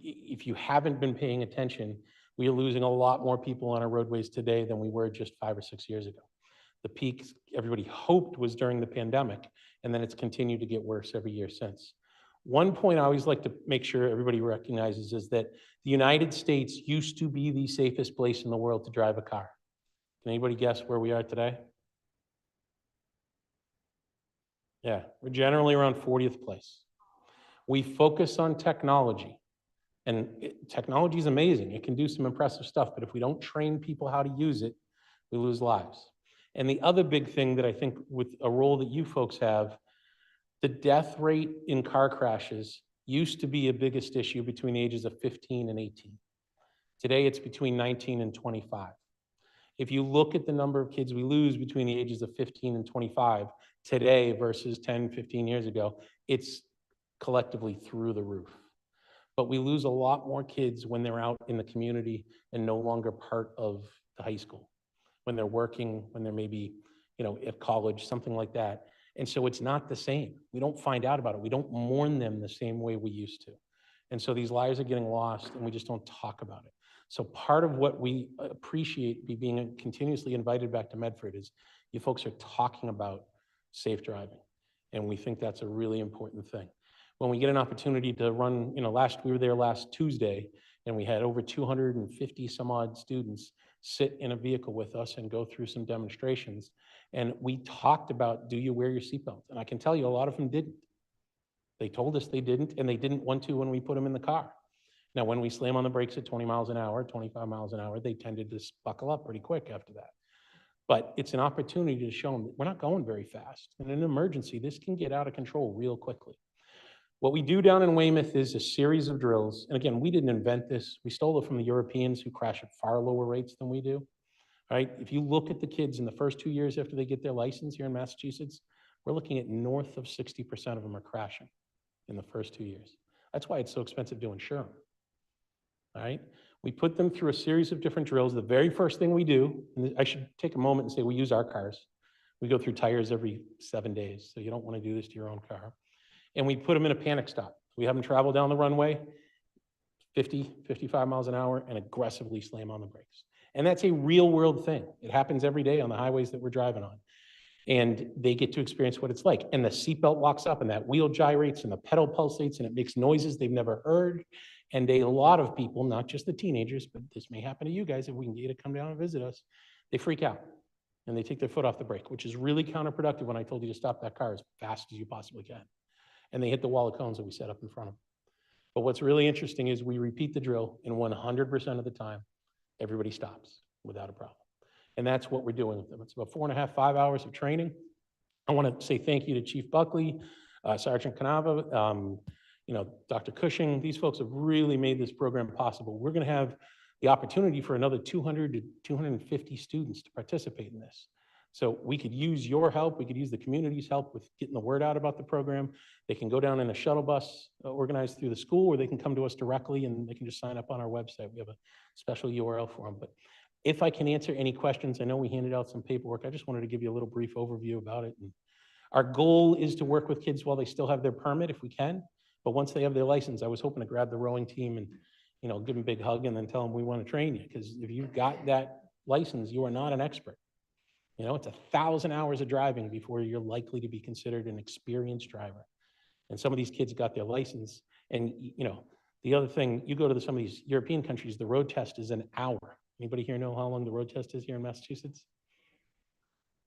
S11: If you haven't been paying attention, we are losing a lot more people on our roadways today than we were just 5 or 6 years ago. The peak everybody hoped was during the pandemic, and then it's continued to get worse every year since. One point I always like to make sure everybody recognizes is that the United States used to be the safest place in the world to drive a car. Can anybody guess where we are today? Yeah, we're generally around 40th place. We focus on technology, and technology is amazing. It can do some impressive stuff, but if we don't train people how to use it, we lose lives. And the other big thing that I think with a role that you folks have, the death rate in car crashes used to be a biggest issue between the ages of 15 and 18. Today, it's between 19 and 25. If you look at the number of kids we lose between the ages of 15 and 25 today versus 10, 15 years ago, it's collectively through the roof. But we lose a lot more kids when they're out in the community and no longer part of the high school, when they're working, when they're maybe, at college, something like that. And so it's not the same. We don't find out about it. We don't mourn them the same way we used to. And so these lives are getting lost and we just don't talk about it. So part of what we appreciate being continuously invited back to Medford is you folks are talking about safe driving. And we think that's a really important thing. When we get an opportunity to run, we were there last Tuesday and we had over 250 some odd students sit in a vehicle with us and go through some demonstrations. And we talked about, do you wear your seatbelt? And I can tell you a lot of them didn't. They told us they didn't, and they didn't want to when we put them in the car. Now, when we slam on the brakes at 20 miles an hour, 25 miles an hour, they tended to buckle up pretty quick after that. But it's an opportunity to show them that we're not going very fast. In an emergency, this can get out of control real quickly. What we do down in Weymouth is a series of drills. And again, we didn't invent this. We stole it from the Europeans who crash at far lower rates than we do. Right? If you look at the kids in the first 2 years after they get their license here in Massachusetts, we're looking at north of 60% of them are crashing in the first 2 years. That's why it's so expensive to insure them. All right? We put them through a series of different drills. The very first thing we do, and I should take a moment and say we use our cars. We go through tires every 7 days, so you don't want to do this to your own car. And we put them in a panic stop. We have them travel down the runway, 50, 55 miles an hour, and aggressively slam on the brakes. And that's a real world thing. It happens every day on the highways that we're driving on. And they get to experience what it's like. And the seatbelt locks up and that wheel gyrates and the pedal pulsates and it makes noises they've never heard. And a lot of people, not just the teenagers, but this may happen to you guys if we can get you to come down and visit us, they freak out and they take their foot off the brake, which is really counterproductive when I told you to stop that car as fast as you possibly can. And they hit the wall of cones that we set up in front of them. But what's really interesting is we repeat the drill and 100% of the time, everybody stops without a problem. And that's what we're doing with them. It's about 4.5, 5 hours of training. I want to say thank you to Chief Buckley, Sergeant Canava, Dr. Cushing. These folks have really made this program possible. We're going to have the opportunity for another 200 to 250 students to participate in this. So we could use your help. We could use the community's help with getting the word out about the program. They can go down in a shuttle bus organized through the school, or they can come to us directly and they can just sign up on our website. We have a special URL for them. But if I can answer any questions, I know we handed out some paperwork. I just wanted to give you a little brief overview about it. And our goal is to work with kids while they still have their permit if we can. But once they have their license, I was hoping to grab the rowing team and give them a big hug and then tell them we want to train you. Because if you've got that license, you are not an expert. You know, it's 1,000 hours of driving before you're likely to be considered an experienced driver. And some of these kids got their license. And, you know, the other thing, you go to some of these European countries, the road test is an hour. Anybody here know how long the road test is here in Massachusetts?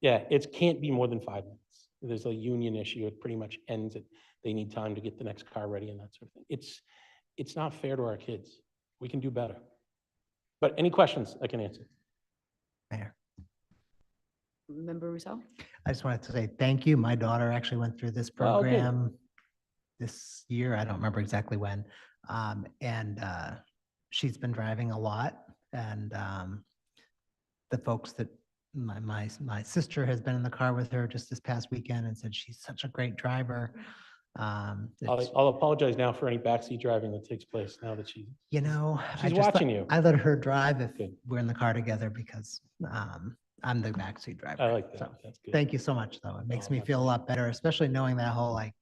S11: Yeah, it can't be more than 5 minutes. There's a union issue. It pretty much ends it. They need time to get the next car ready and that sort of thing. It's not fair to our kids. We can do better. But any questions I can answer?
S8: Mayor,
S1: Member Rousseau?
S8: I just wanted to say thank you. My daughter actually went through this
S11: Oh, good.
S8: program this year. I don't remember exactly when. She's been driving a lot, and the folks that my sister has been in the car with her just this past weekend and said she's such a great driver. It's-
S11: I'll apologize now for any backseat driving that takes place now that she,
S8: You know,
S11: She's watching you.
S8: I let her drive if
S11: Good.
S8: we're in the car together because I'm the backseat driver.
S11: I like
S8: So,
S11: that. That's good.
S8: thank you so much, though. It makes
S11: Oh,
S8: me
S11: my
S8: feel a
S11: pleasure.
S8: lot better, especially knowing that whole, like,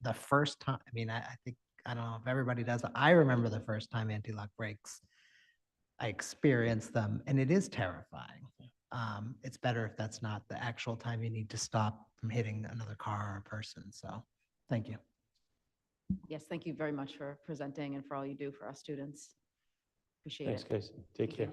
S8: the first time, I mean, I think, I don't know if everybody does. I remember the first time anti-lock brakes, I experienced them, and it is terrifying. It's better if that's not the actual time you need to stop from hitting another car or a person. So, thank you.
S1: Yes, thank you very much for presenting and for all you do for our students. Appreciate
S11: Thanks,
S1: it.
S11: guys. Take care.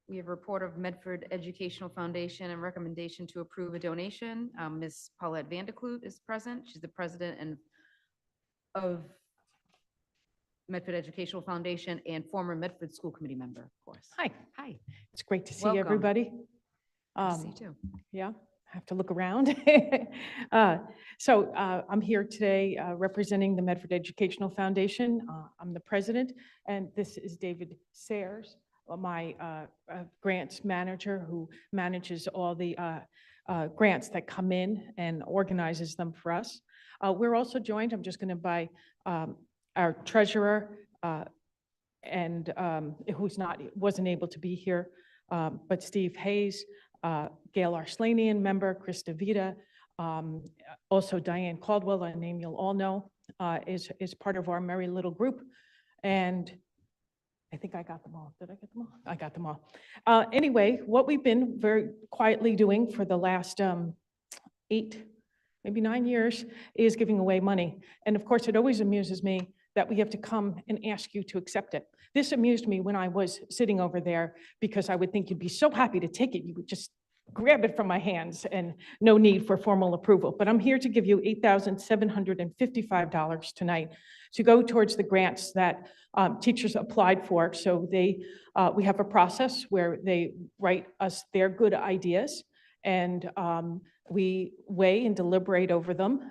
S1: We have a report of Medford Educational Foundation and recommendation to approve a donation. Ms. Paulette Vandekloot is present. She's the president of Medford Educational Foundation and former Medford School Committee member, of course.
S12: Hi,
S1: Hi.
S12: it's great to see
S1: Welcome.
S12: everybody.
S1: Nice to see you too.
S12: Yeah, I have to look around. I'm here today representing the Medford Educational Foundation. I'm the president, and this is David Sayers, my grants manager who manages all the grants that come in and organizes them for us. We're also joined, I'm just going to by our treasurer and wasn't able to be here, but Steve Hayes, Gail Arslanian, member, Krista Vita, also Diane Caldwell, a name you'll all know, is part of our merry little group. And I think I got them all. Did I get them all? I got them all. Anyway, what we've been very quietly doing for the last 8, maybe 9 years is giving away money. And of course, it always amuses me that we have to come and ask you to accept it. This amused me when I was sitting over there because I would think you'd be so happy to take it. You would just grab it from my hands and no need for formal approval. But I'm here to give you $8,755 tonight to go towards the grants that teachers applied for. So we have a process where they write us their good ideas and we weigh and deliberate over them.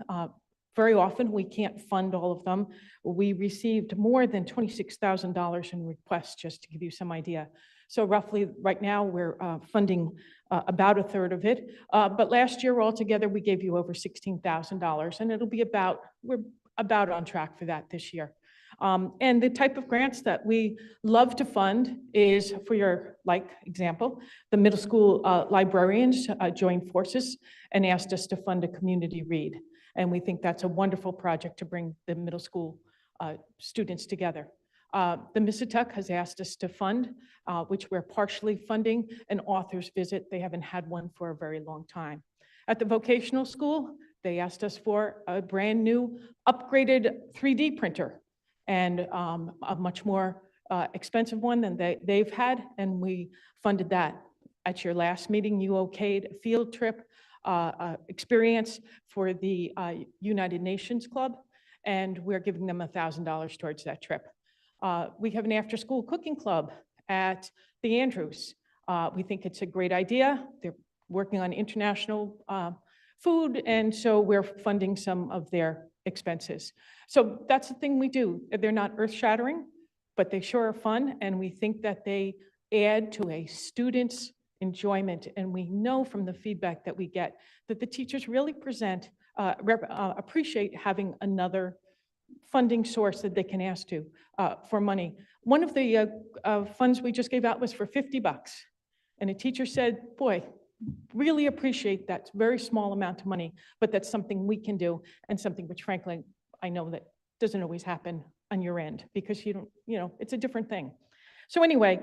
S12: Very often, we can't fund all of them. We received more than $26,000 in requests, just to give you some idea. So roughly, right now, we're funding about a third of it. But last year, altogether, we gave you over $16,000, and we're about on track for that this year. And the type of grants that we love to fund is, for your example, the middle school librarians joined forces and asked us to fund a community read. And we think that's a wonderful project to bring the middle school students together. The Missituck has asked us to fund, which we're partially funding, an author's visit. They haven't had one for a very long time. At the vocational school, they asked us for a brand new upgraded 3D printer and a much more expensive one than they've had, and we funded that. At your last meeting, you okayed a field trip experience for the United Nations Club, and we're giving them $1,000 towards that trip. We have an after-school cooking club at the Andrews. We think it's a great idea. They're working on international food, and so we're funding some of their expenses. So that's the thing we do. They're not earth-shattering, but they sure are fun, and we think that they add to a student's enjoyment. And we know from the feedback that we get that the teachers really appreciate having another funding source that they can ask to for money. One of the funds we just gave out was for $50. And a teacher said, boy, really appreciate that very small amount of money, but that's something we can do and something which frankly, I know that doesn't always happen on your end because you don't, it's a different thing. So anyway,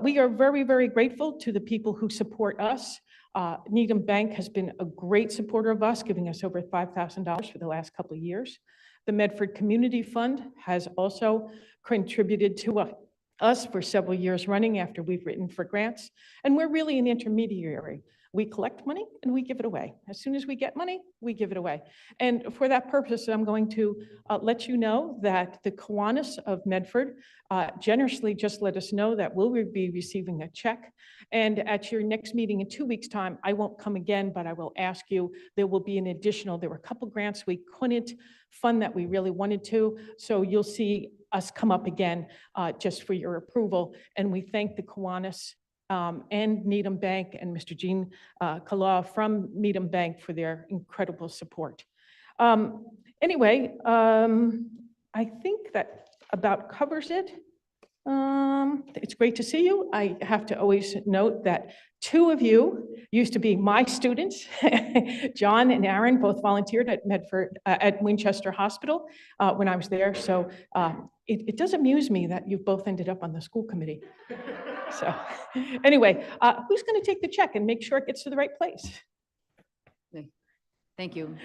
S12: we are very, very grateful to the people who support us. Needham Bank has been a great supporter of us, giving us over $5,000 for the last couple of years. The Medford Community Fund has also contributed to us for several years running after we've written for grants. And we're really an intermediary. We collect money and we give it away. As soon as we get money, we give it away. And for that purpose, I'm going to let you know that the Kiwanis of Medford generously just let us know that we'll be receiving a check. And at your next meeting in 2 weeks' time, I won't come again, but I will ask you, there will be an additional, there were a couple grants we couldn't fund that we really wanted to. So you'll see us come up again just for your approval. And we thank the Kiwanis and Needham Bank and Mr. Gene Kalaw from Needham Bank for their incredible support. Anyway, I think that about covers it. It's great to see you. I have to always note that 2 of you used to be my students. John and Aaron both volunteered at Medford, at Winchester Hospital when I was there. So it does amuse me that you've both ended up on the school committee. So anyway, who's going to take the check and make sure it gets to the right place?
S1: Thank you.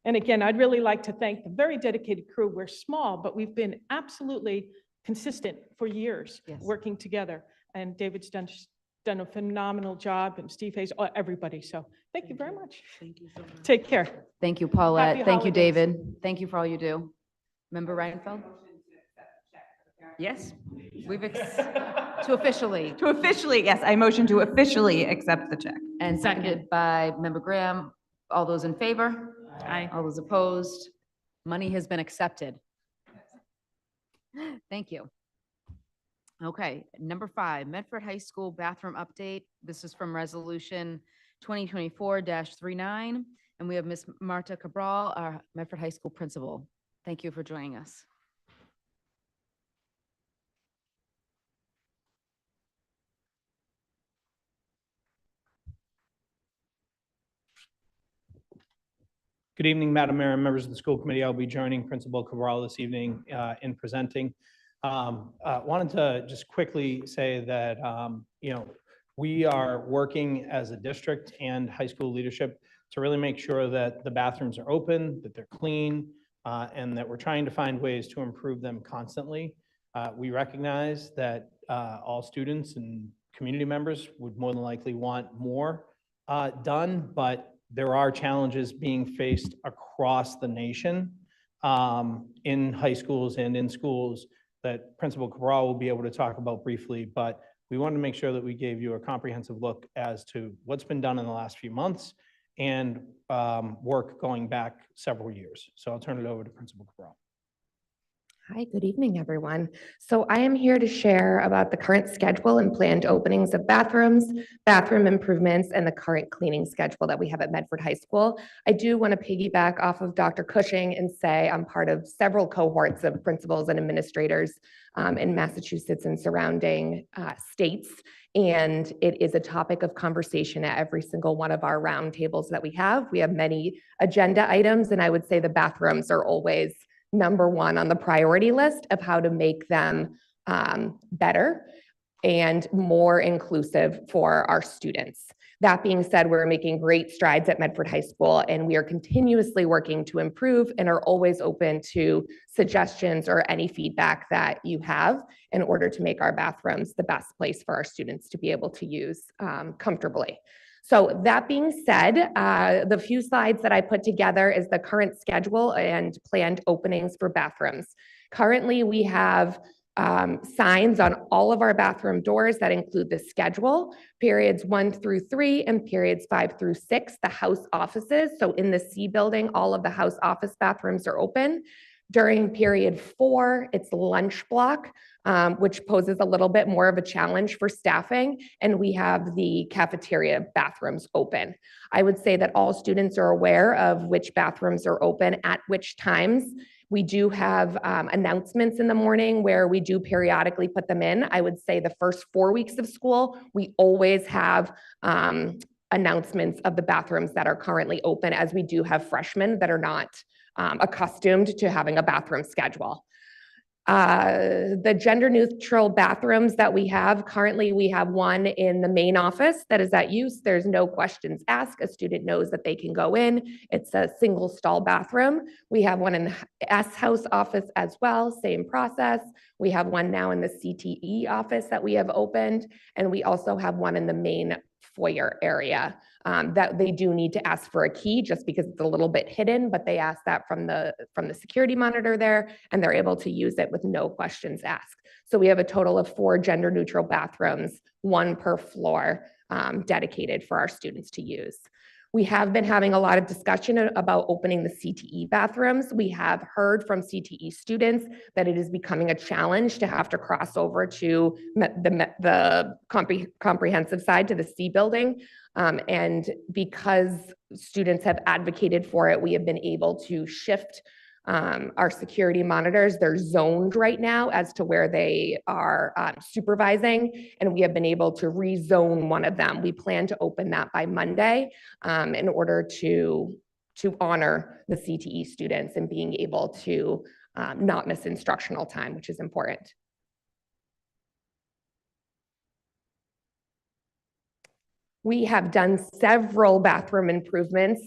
S12: And again, I'd really like to thank the very dedicated crew. We're small, but we've been absolutely consistent for years,
S1: Yes.
S12: working together. And David's done a phenomenal job, and Steve Hayes, everybody. So thank you very much.
S1: Thank you so much.
S12: Take care.
S1: Thank you, Paulette.
S12: Happy
S1: Thank you,
S12: holidays.
S1: David. Thank you for all you do. Member Reinfeld?
S9: Yes?
S1: To officially.
S9: To officially, yes, I motion to officially accept the check.
S1: And seconded by Member Graham. All those in favor?
S9: Aye.
S1: All those opposed? Money has been accepted. Thank you. Okay, number 5, Medford High School bathroom update. This is from Resolution 2024-39, and we have Ms. Marta Cabral, our Medford High School principal. Thank you for joining us.
S10: Good evening, Madam Mayor and members of the school committee. I'll be joining Principal Cabral this evening in presenting. Wanted to just quickly say that, we are working as a district and high school leadership to really make sure that the bathrooms are open, that they're clean, and that we're trying to find ways to improve them constantly. We recognize that all students and community members would more than likely want more done, but there are challenges being faced across the nation in high schools and in schools that Principal Cabral will be able to talk about briefly, but we wanted to make sure that we gave you a comprehensive look as to what's been done in the last few months and work going back several years. So I'll turn it over to Principal Cabral.
S13: Hi, good evening, everyone. So I am here to share about the current schedule and planned openings of bathrooms, bathroom improvements, and the current cleaning schedule that we have at Medford High School. I do want to piggyback off of Dr. Cushing and say I'm part of several cohorts of principals and administrators in Massachusetts and surrounding states. And it is a topic of conversation at every single one of our roundtables that we have. We have many agenda items, and I would say the bathrooms are always number 1 on the priority list of how to make them better and more inclusive for our students. That being said, we're making great strides at Medford High School, and we are continuously working to improve and are always open to suggestions or any feedback that you have in order to make our bathrooms the best place for our students to be able to use comfortably. So that being said, the few slides that I put together is the current schedule and planned openings for bathrooms. Currently, we have signs on all of our bathroom doors that include the schedule, periods 1 through 3 and periods 5 through 6, the house offices. So in the C building, all of the house office bathrooms are open. During period 4, it's lunch block, which poses a little bit more of a challenge for staffing, and we have the cafeteria bathrooms open. I would say that all students are aware of which bathrooms are open at which times. We do have announcements in the morning where we do periodically put them in. I would say the first 4 weeks of school, we always have announcements of the bathrooms that are currently open, as we do have freshmen that are not accustomed to having a bathroom schedule. The gender neutral bathrooms that we have, currently we have one in the main office that is at use. There's no questions asked. A student knows that they can go in. It's a single stall bathroom. We have one in the S House office as well, same process. We have one now in the CTE office that we have opened, and we also have one in the main foyer area. That they do need to ask for a key just because it's a little bit hidden, but they ask that from the security monitor there, and they're able to use it with no questions asked. So we have a total of 4 gender neutral bathrooms, 1 per floor, dedicated for our students to use. We have been having a lot of discussion about opening the CTE bathrooms. We have heard from CTE students that it is becoming a challenge to have to cross over to the comprehensive side, to the C building. And because students have advocated for it, we have been able to shift our security monitors. They're zoned right now as to where they are supervising, and we have been able to rezone one of them. We plan to open that by Monday in order to honor the CTE students and being able to not miss instructional time, which is important. We have done several bathroom improvements.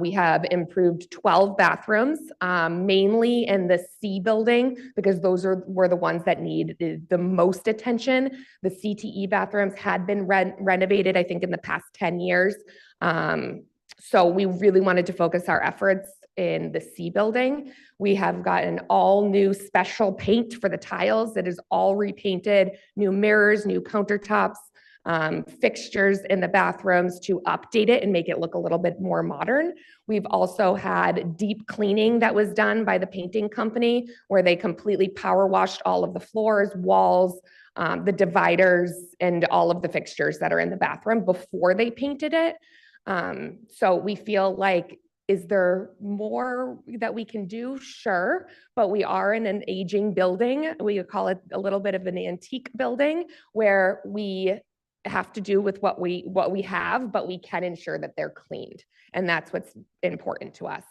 S13: We have improved 12 bathrooms, mainly in the C building, because those were the ones that needed the most attention. The CTE bathrooms had been renovated, I think, in the past 10 years. So we really wanted to focus our efforts in the C building. We have gotten all new special paint for the tiles that is all repainted, new mirrors, new countertops, fixtures in the bathrooms to update it and make it look a little bit more modern. We've also had deep cleaning that was done by the painting company, where they completely power washed all of the floors, walls, the dividers, and all of the fixtures that are in the bathroom before they painted it. So we feel like, is there more that we can do? Sure, but we are in an aging building. We call it a little bit of an antique building, where we have to do with what we have, but we can ensure that they're cleaned. And that's what's important to us.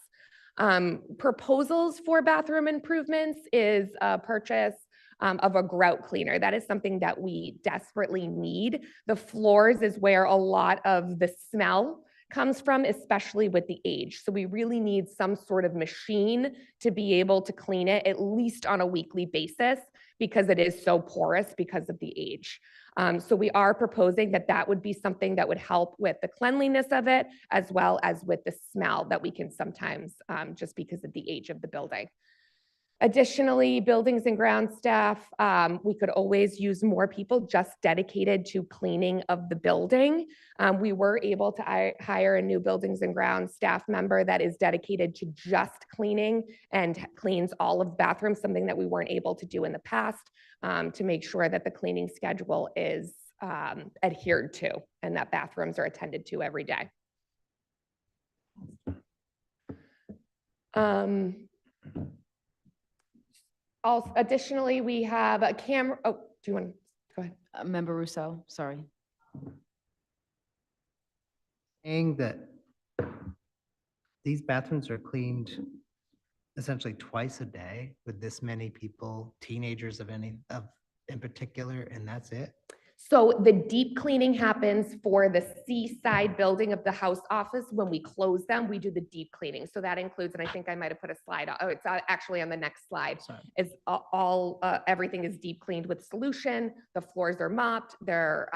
S13: Proposals for bathroom improvements is a purchase of a grout cleaner. That is something that we desperately need. The floors is where a lot of the smell comes from, especially with the age. So we really need some sort of machine to be able to clean it, at least on a weekly basis, because it is so porous because of the age. So we are proposing that that would be something that would help with the cleanliness of it, as well as with the smell that we can sometimes, just because of the age of the building. Additionally, buildings and ground staff, we could always use more people just dedicated to cleaning of the building. We were able to hire a new buildings and ground staff member that is dedicated to just cleaning and cleans all of the bathrooms, something that we weren't able to do in the past, to make sure that the cleaning schedule is adhered to and that bathrooms are attended to every day. Also, additionally, we have a camera. Oh, do you want to go ahead?
S1: Member Rousseau, sorry.
S8: Saying that these bathrooms are cleaned essentially twice a day with this many people, teenagers in particular, and that's it?
S13: So the deep cleaning happens for the seaside building of the house office. When we close them, we do the deep cleaning. So that includes, and I think I might have put a slide, oh, it's actually on the next slide, is everything is deep cleaned with solution. The floors are mopped, they're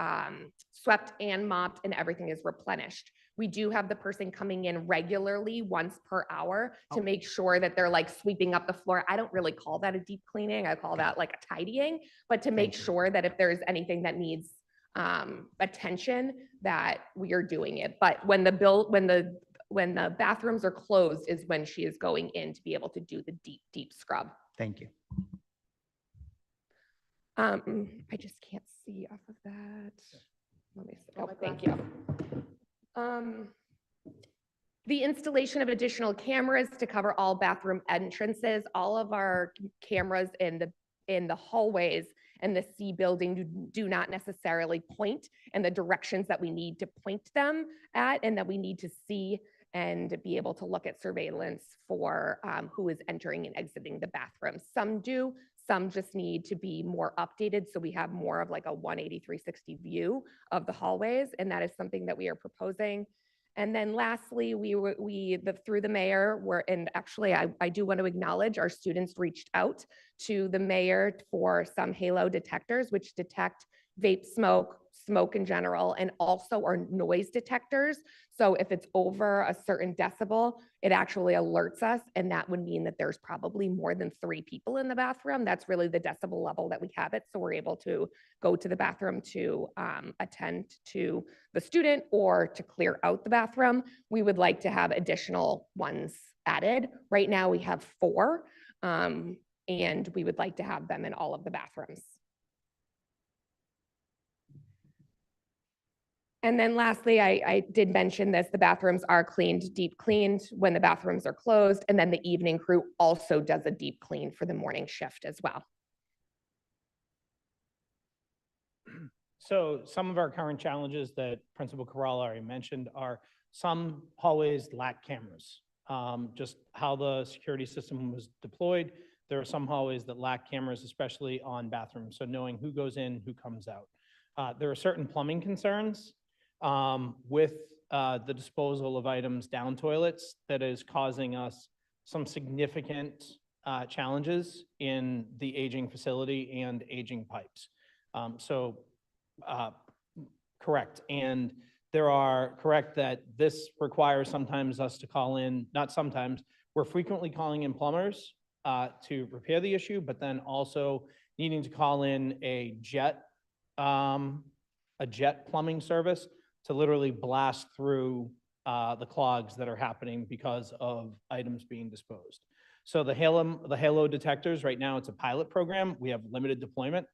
S13: swept and mopped, and everything is replenished. We do have the person coming in regularly once per hour to make sure that they're like sweeping up the floor. I don't really call that a deep cleaning. I call that like a tidying, but to make sure that if there's anything that needs attention, that we are doing it. But when the bathrooms are closed is when she is going in to be able to do the deep scrub.
S8: Thank you.
S13: I just can't see off of that. Let me see. Oh, thank you. The installation of additional cameras to cover all bathroom entrances. All of our cameras in the hallways and the C building do not necessarily point in the directions that we need to point them at, and that we need to see and be able to look at surveillance for who is entering and exiting the bathroom. Some do, Some just need to be more updated, so we have more of like a 180, 360 view of the hallways, and that is something that we are proposing. And then lastly, through the mayor, and actually I do want to acknowledge our students reached out to the mayor for some halo detectors, which detect vape smoke, smoke in general, and also are noise detectors. So if it's over a certain decibel, it actually alerts us, and that would mean that there's probably more than 3 people in the bathroom. That's really the decibel level that we have it. So we're able to go to the bathroom to attend to the student or to clear out the bathroom. We would like to have additional ones added. Right now we have 4, and we would like to have them in all of the bathrooms. And then lastly, I did mention this, the bathrooms are cleaned, deep cleaned when the bathrooms are closed, and then the evening crew also does a deep clean for the morning shift as well.
S10: So some of our current challenges that Principal Corral already mentioned are some hallways lack cameras. Just how the security system was deployed, there are some hallways that lack cameras, especially on bathrooms. So knowing who goes in, who comes out. There are certain plumbing concerns with the disposal of items down toilets that is causing us some significant challenges in the aging facility and aging pipes. Correct. And there are correct that this requires sometimes us to call in, not sometimes, we're frequently calling in plumbers to repair the issue, but then also needing to call in a jet plumbing service to literally blast through the clogs that are happening because of items being disposed. So the halo detectors, right now it's a pilot program. We have limited deployment.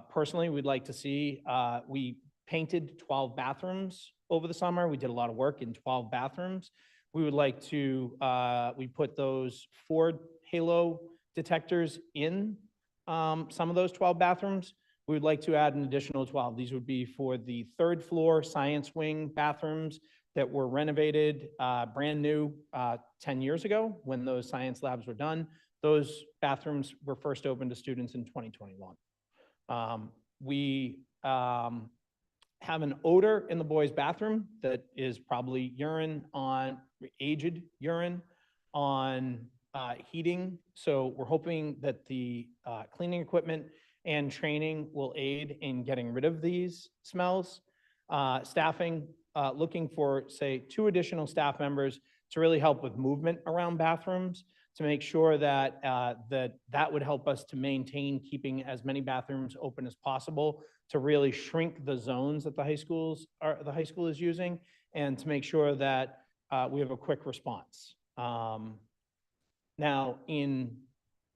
S10: Personally, we'd like to see, we painted 12 bathrooms over the summer. We did a lot of work in 12 bathrooms. We would like to, we put those 4 halo detectors in some of those 12 bathrooms. We would like to add an additional 12. These would be for the 3rd floor science wing bathrooms that were renovated brand new 10 years ago when those science labs were done. Those bathrooms were first opened to students in 2021. We have an odor in the boys' bathroom that is probably aged urine on heating. So we're hoping that the cleaning equipment and training will aid in getting rid of these smells. Staffing, looking for, say, 2 additional staff members to really help with movement around bathrooms, to make sure that that would help us to maintain keeping as many bathrooms open as possible, to really shrink the zones that the high school is using, and to make sure that we have a quick response. Now, on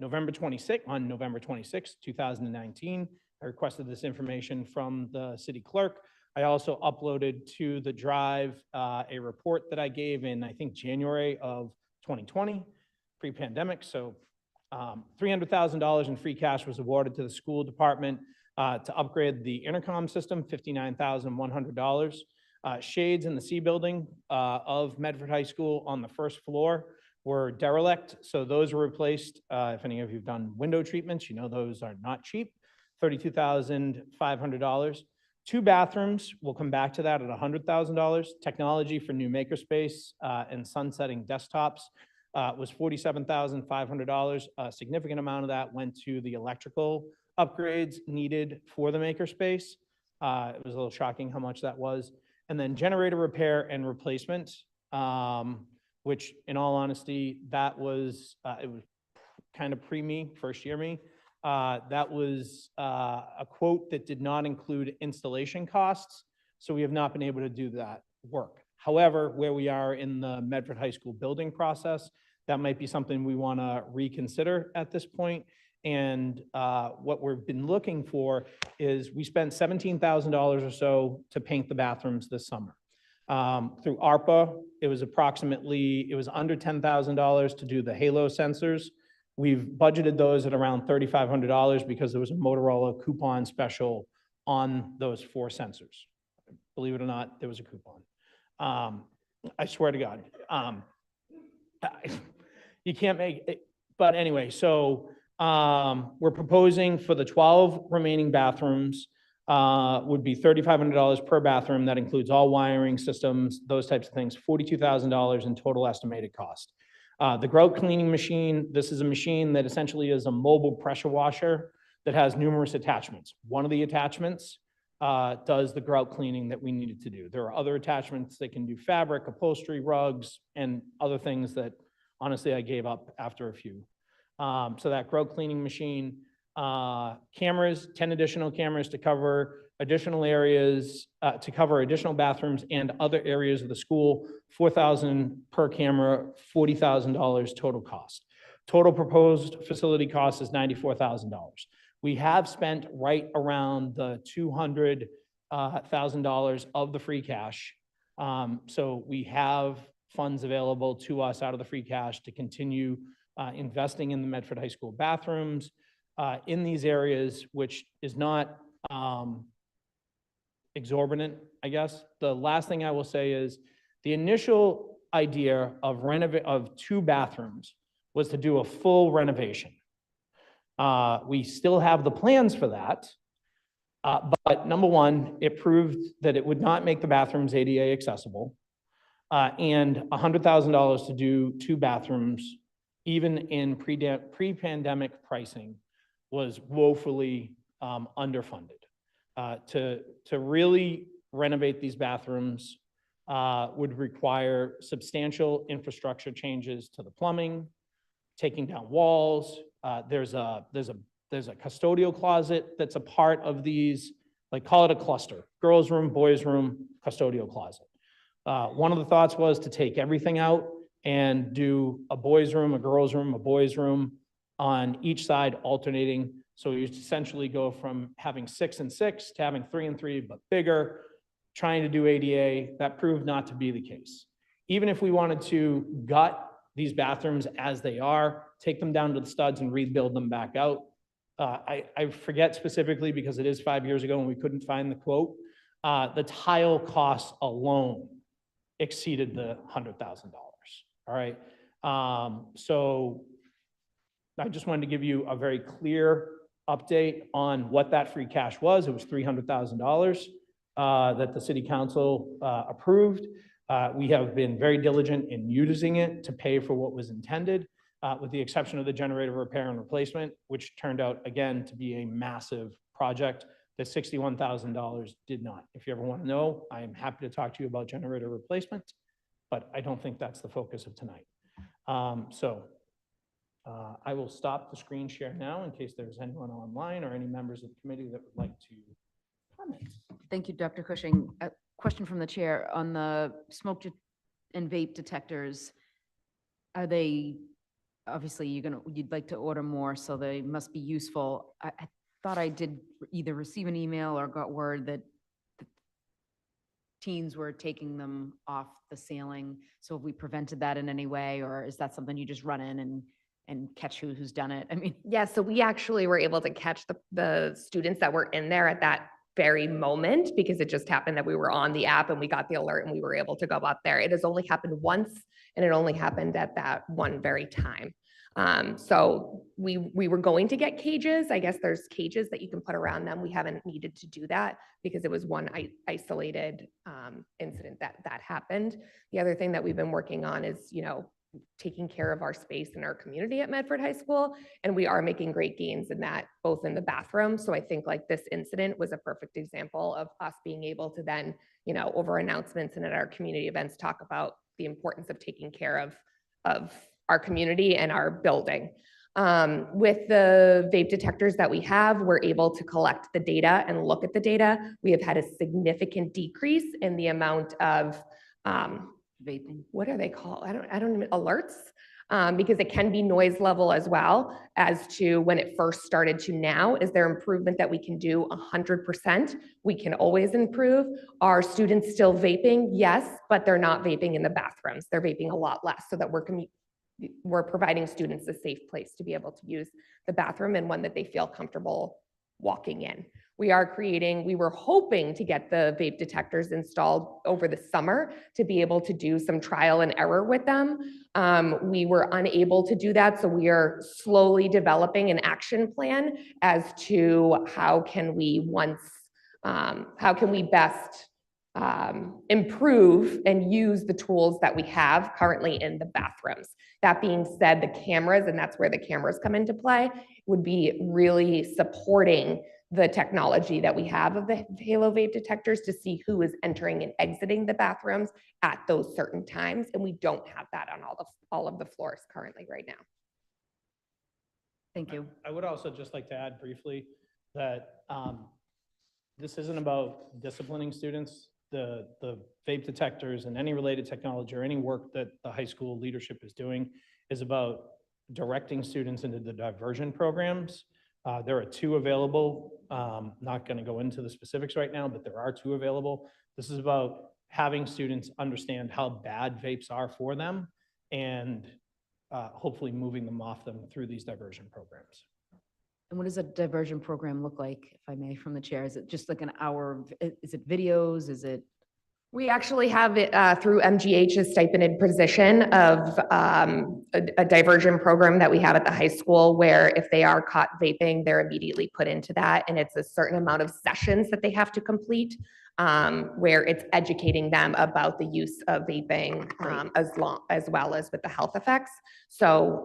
S10: November 26, 2019, I requested this information from the city clerk. I also uploaded to the drive a report that I gave in, I think, January of 2020, pre-pandemic. So $300,000 in free cash was awarded to the school department to upgrade the intercom system, $59,100. Shades in the C building of Medford High School on the 1st floor were derelict, so those were replaced. If any of you have done window treatments, you know those are not cheap, $32,500. 2 bathrooms, we'll come back to that at $100,000. Technology for new makerspace and sunsetting desktops was $47,500. A significant amount of that went to the electrical upgrades needed for the makerspace. It was a little shocking how much that was. And then generator repair and replacement, which in all honesty, that was, it was kind of pre-me, first year me. That was a quote that did not include installation costs. So we have not been able to do that work. However, where we are in the Medford High School building process, that might be something we want to reconsider at this point. And what we've been looking for is we spent $17,000 or so to paint the bathrooms this summer. Through ARPA, it was under $10,000 to do the halo sensors. We've budgeted those at around $3,500 because there was a Motorola coupon special on those 4 sensors. Believe it or not, there was a coupon. I swear to God. You can't make it, but anyway, so We're proposing for the 12 remaining bathrooms, would be $3,500 per bathroom. That includes all wiring systems, those types of things, $42,000 in total estimated cost. The grout cleaning machine, this is a machine that essentially is a mobile pressure washer that has numerous attachments. One of the attachments does the grout cleaning that we needed to do. There are other attachments that can do fabric, upholstery, rugs, and other things that honestly I gave up after a few. So that grout cleaning machine, cameras, 10 additional cameras to cover additional areas, to cover additional bathrooms and other areas of the school, $4,000 per camera, $40,000 total cost. Total proposed facility cost is $94,000. We have spent right around the $200,000 of the free cash. So we have funds available to us out of the free cash to continue investing in the Medford High School bathrooms in these areas, which is not exorbitant, I guess. The last thing I will say is the initial idea of 2 bathrooms was to do a full renovation. We still have the plans for that. But number one, it proved that it would not make the bathrooms ADA accessible. And $100,000 to do 2 bathrooms, even in pre-pandemic pricing, was woefully underfunded. To really renovate these bathrooms would require substantial infrastructure changes to the plumbing, taking down walls. There's a custodial closet that's a part of these, like call it a cluster, girls' room, boys' room, custodial closet. One of the thoughts was to take everything out and do a boys' room, a girls' room, a boys' room on each side alternating. So you essentially go from having 6 and 6 to having 3 and 3, but bigger, trying to do ADA. That proved not to be the case. Even if we wanted to gut these bathrooms as they are, take them down to the studs and rebuild them back out. I forget specifically because it is 5 years ago and we couldn't find the quote. The tile costs alone exceeded the $100,000. All right. So I just wanted to give you a very clear update on what that free cash was. It was $300,000 that the city council approved. We have been very diligent in using it to pay for what was intended, with the exception of the generator repair and replacement, which turned out again to be a massive project that $61,000 did not. If you ever want to know, I am happy to talk to you about generator replacement, but I don't think that's the focus of tonight. I will stop the screen share now in case there's anyone online or any members of the committee that would like to comment.
S1: Thank you, Dr. Cushing. A question from the chair on the smoke and vape detectors. Are they, obviously you'd like to order more, so they must be useful. I thought I did either receive an email or got word that the teens were taking them off the ceiling. So have we prevented that in any way, or is that something you just run in and catch who's done it? I mean,
S13: Yeah, so we actually were able to catch the students that were in there at that very moment, because it just happened that we were on the app and we got the alert and we were able to go up there. It has only happened once, and it only happened at that one very time. So we were going to get cages. I guess there's cages that you can put around them. We haven't needed to do that because it was one isolated incident that happened. The other thing that we've been working on is, taking care of our space in our community at Medford High School. And we are making great gains in that, both in the bathroom. So I think like this incident was a perfect example of us being able to then, over announcements and at our community events, talk about the importance of taking care of our community and our building. With the vape detectors that we have, we're able to collect the data and look at the data. We have had a significant decrease in the amount of
S1: vaping.
S13: What are they called? I don't even, alerts, because it can be noise level as well as to when it first started to now. Is there improvement that we can do? 100%. We can always improve. Are students still vaping? Yes, but they're not vaping in the bathrooms. They're vaping a lot less, so that we're providing students a safe place to be able to use the bathroom and one that they feel comfortable walking in. We were hoping to get the vape detectors installed over the summer to be able to do some trial and error with them. We were unable to do that, so we are slowly developing an action plan as to how can we best improve and use the tools that we have currently in the bathrooms. That being said, the cameras, and that's where the cameras come into play, would be really supporting the technology that we have of the Halo vape detectors to see who is entering and exiting the bathrooms at those certain times. And we don't have that on all of the floors currently right now.
S1: Thank you.
S10: I would also just like to add briefly that this isn't about disciplining students. The vape detectors and any related technology or any work that the high school leadership is doing is about directing students into the diversion programs. There are 2 available. Not going to go into the specifics right now, but there are 2 available. This is about having students understand how bad vapes are for them and hopefully moving them off them through these diversion programs.
S1: And what does a diversion program look like, if I may, from the chair? Is it just like an hour? Is it videos? Is it?
S13: We actually have it through MGH's stipended position of a diversion program that we have at the high school where if they are caught vaping, they're immediately put into that. And it's a certain amount of sessions that they have to complete where it's educating them about the use of vaping as well as with the health effects. So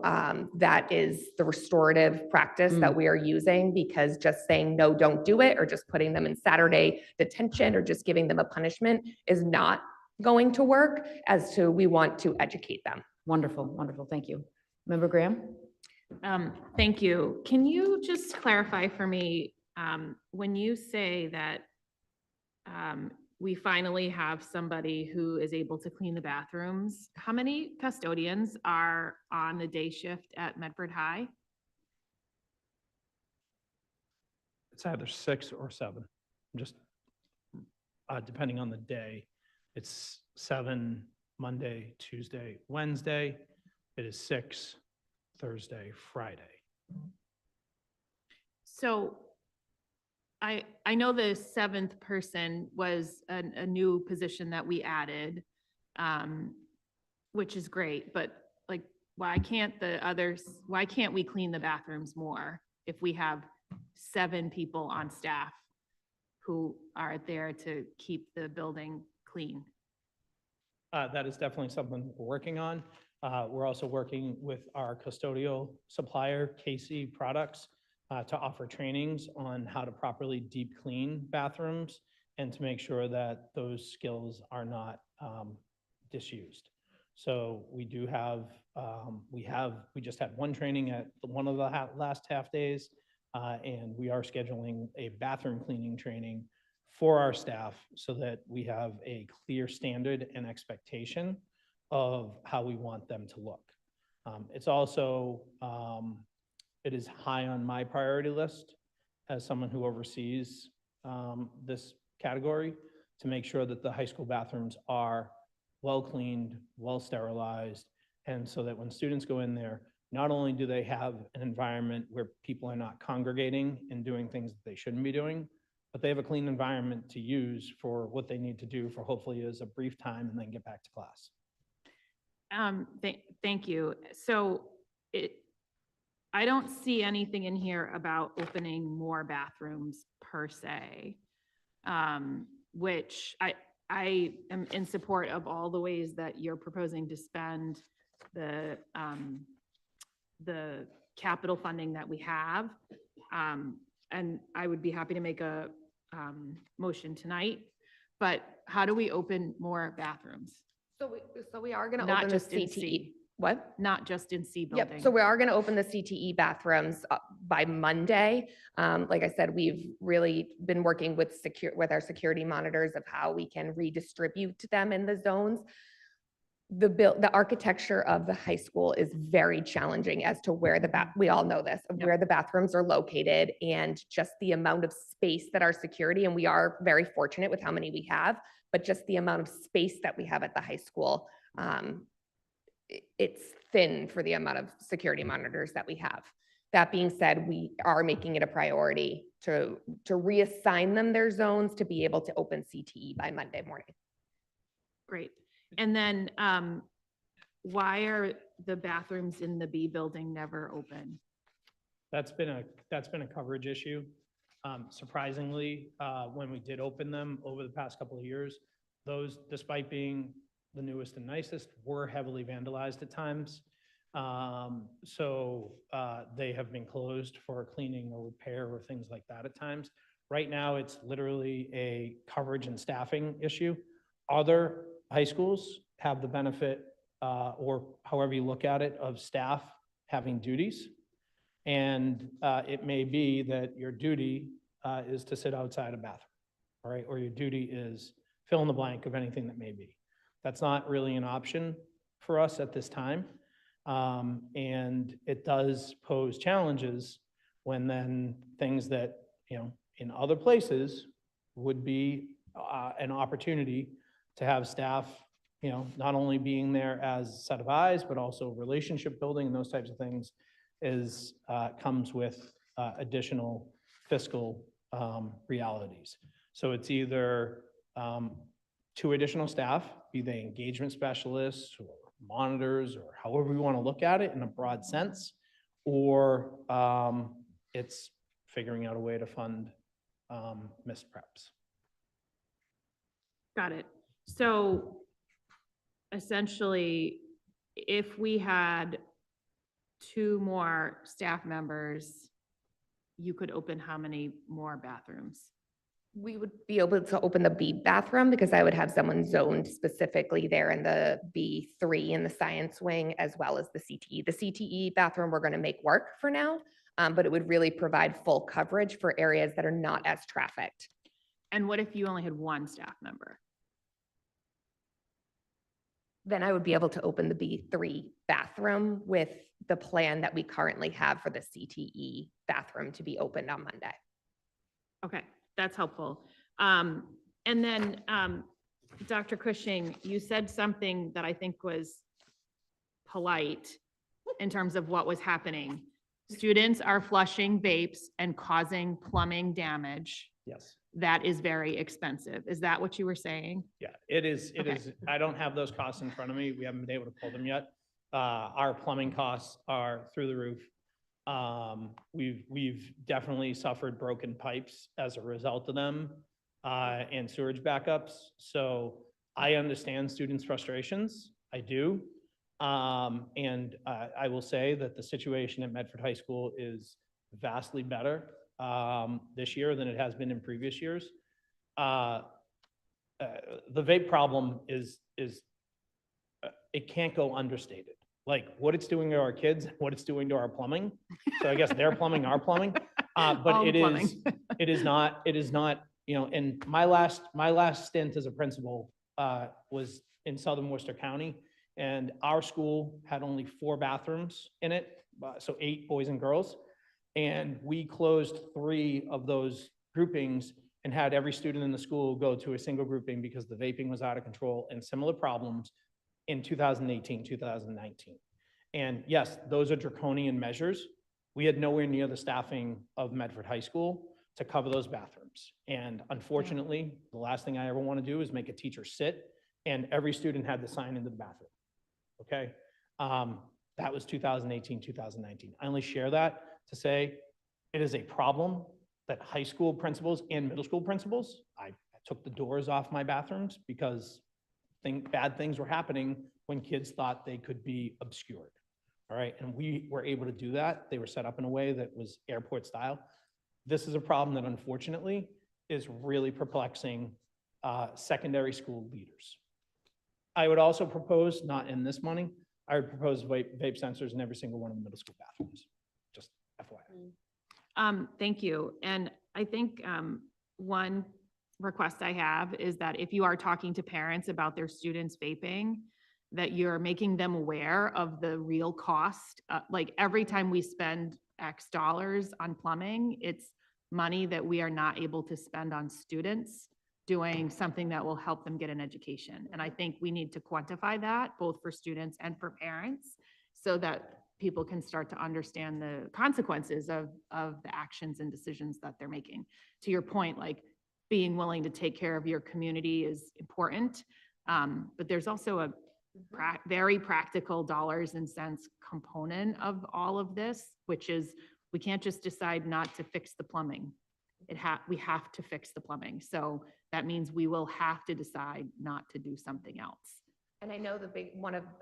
S13: that is the restorative practice that we are using, because just saying, no, don't do it, or just putting them in Saturday detention or just giving them a punishment is not going to work, as to we want to educate them.
S1: Wonderful, wonderful. Thank you. Member Graham?
S14: Thank you. Can you just clarify for me, when you say that we finally have somebody who is able to clean the bathrooms, how many custodians are on the day shift at Medford High?
S10: It's either 6 or 7, just depending on the day. It's 7 Monday, Tuesday, Wednesday. It is 6 Thursday, Friday.
S14: So I know the 7th person was a new position that we added, which is great, but like, why can't we clean the bathrooms more if we have 7 people on staff who are there to keep the building clean?
S10: That is definitely something we're working on. We're also working with our custodial supplier, KC Products, to offer trainings on how to properly deep clean bathrooms and to make sure that those skills are not disused. So we do have, we just had one training at one of the last half days, and we are scheduling a bathroom cleaning training for our staff so that we have a clear standard and expectation of how we want them to look. It's also, it is high on my priority list as someone who oversees this category to make sure that the high school bathrooms are well cleaned, well sterilized, and so that when students go in there, not only do they have an environment where people are not congregating and doing things that they shouldn't be doing, but they have a clean environment to use for what they need to do for hopefully is a brief time and then get back to class.
S14: Thank you. So I don't see anything in here about opening more bathrooms per se, which I am in support of all the ways that you're proposing to spend the capital funding that we have. And I would be happy to make a motion tonight, but how do we open more bathrooms?
S13: So we are going to
S14: Not
S13: open the
S14: just in
S13: CTE.
S14: C.
S13: What?
S14: Not just in C building.
S13: Yep, so we are going to open the CTE bathrooms by Monday. Like I said, we've really been working with our security monitors of how we can redistribute them in the zones. The architecture of the high school is very challenging as to where we all know this, of where the bathrooms are located and just the amount of space that our security, and we are very fortunate with how many we have, but just the amount of space that we have at the high school, it's thin for the amount of security monitors that we have. That being said, we are making it a priority to reassign them their zones to be able to open CTE by Monday morning.
S14: Great. And then why are the bathrooms in the B building never open?
S10: That's been a coverage issue. Surprisingly, when we did open them over the past couple of years, those, despite being the newest and nicest, were heavily vandalized at times. So they have been closed for cleaning or repair or things like that at times. Right now, it's literally a coverage and staffing issue. Other high schools have the benefit, or however you look at it, of staff having duties. And it may be that your duty is to sit outside a bathroom, all right? Or your duty is fill in the blank of anything that may be. That's not really an option for us at this time. And it does pose challenges when then things that, you know, in other places would be an opportunity to have staff, you know, not only being there as a set of eyes, but also relationship building and those types of things comes with additional fiscal realities. So it's either 2 additional staff, be they engagement specialists or monitors or however we want to look at it in a broad sense, or it's figuring out a way to fund missed preps.
S14: Got it. So essentially, if we had 2 more staff members, you could open how many more bathrooms?
S13: We would be able to open the B bathroom because I would have someone zoned specifically there in the B3 in the science wing, as well as the CTE. The CTE bathroom we're going to make work for now, but it would really provide full coverage for areas that are not as trafficked.
S14: And what if you only had 1 staff member?
S13: Then I would be able to open the B3 bathroom with the plan that we currently have for the CTE bathroom to be opened on Monday.
S14: Okay, that's helpful. And then, Dr. Cushing, you said something that I think was polite in terms of what was happening. Students are flushing vapes and causing plumbing damage.
S10: Yes.
S14: That is very expensive. Is that what you were saying?
S10: Yeah, it is. It
S14: Okay.
S10: is. I don't have those costs in front of me. We haven't been able to pull them yet. Our plumbing costs are through the roof. We've definitely suffered broken pipes as a result of them, and sewage backups. So I understand students' frustrations. I do. And I will say that the situation at Medford High School is vastly better this year than it has been in previous years. The vape problem is it can't go understated. Like what it's doing to our kids, what it's doing to our plumbing. So I guess their plumbing, our plumbing. But
S14: All
S10: it
S14: plumbing.
S10: is not, you know, and my last stint as a principal was in Southern Worcester County. And our school had only 4 bathrooms in it, so 8 boys and girls. And we closed 3 of those groupings and had every student in the school go to a single grouping because the vaping was out of control and similar problems in 2018, 2019. And yes, those are draconian measures. We had nowhere near the staffing of Medford High School to cover those bathrooms. And unfortunately, the last thing I ever want to do is make a teacher sit and every student had to sign into the bathroom. Okay. That was 2018, 2019. I only share that to say it is a problem that high school principals and middle school principals, I took the doors off my bathrooms because bad things were happening when kids thought they could be obscured. All right. And we were able to do that. They were set up in a way that was airport style. This is a problem that unfortunately is really perplexing secondary school leaders. I would also propose, not in this money, I would propose vape sensors in every single one of the middle school bathrooms, just FYI.
S14: Thank you. And I think one request I have is that if you are talking to parents about their students vaping, that you're making them aware of the real cost. Like every time we spend X dollars on plumbing, it's money that we are not able to spend on students doing something that will help them get an education. And I think we need to quantify that both for students and for parents so that people can start to understand the consequences of the actions and decisions that they're making. To your point, like being willing to take care of your community is important. But there's also a very practical dollars and cents component of all of this, which is we can't just decide not to fix the plumbing. We have to fix the plumbing. So that means we will have to decide not to do something else.
S13: And I know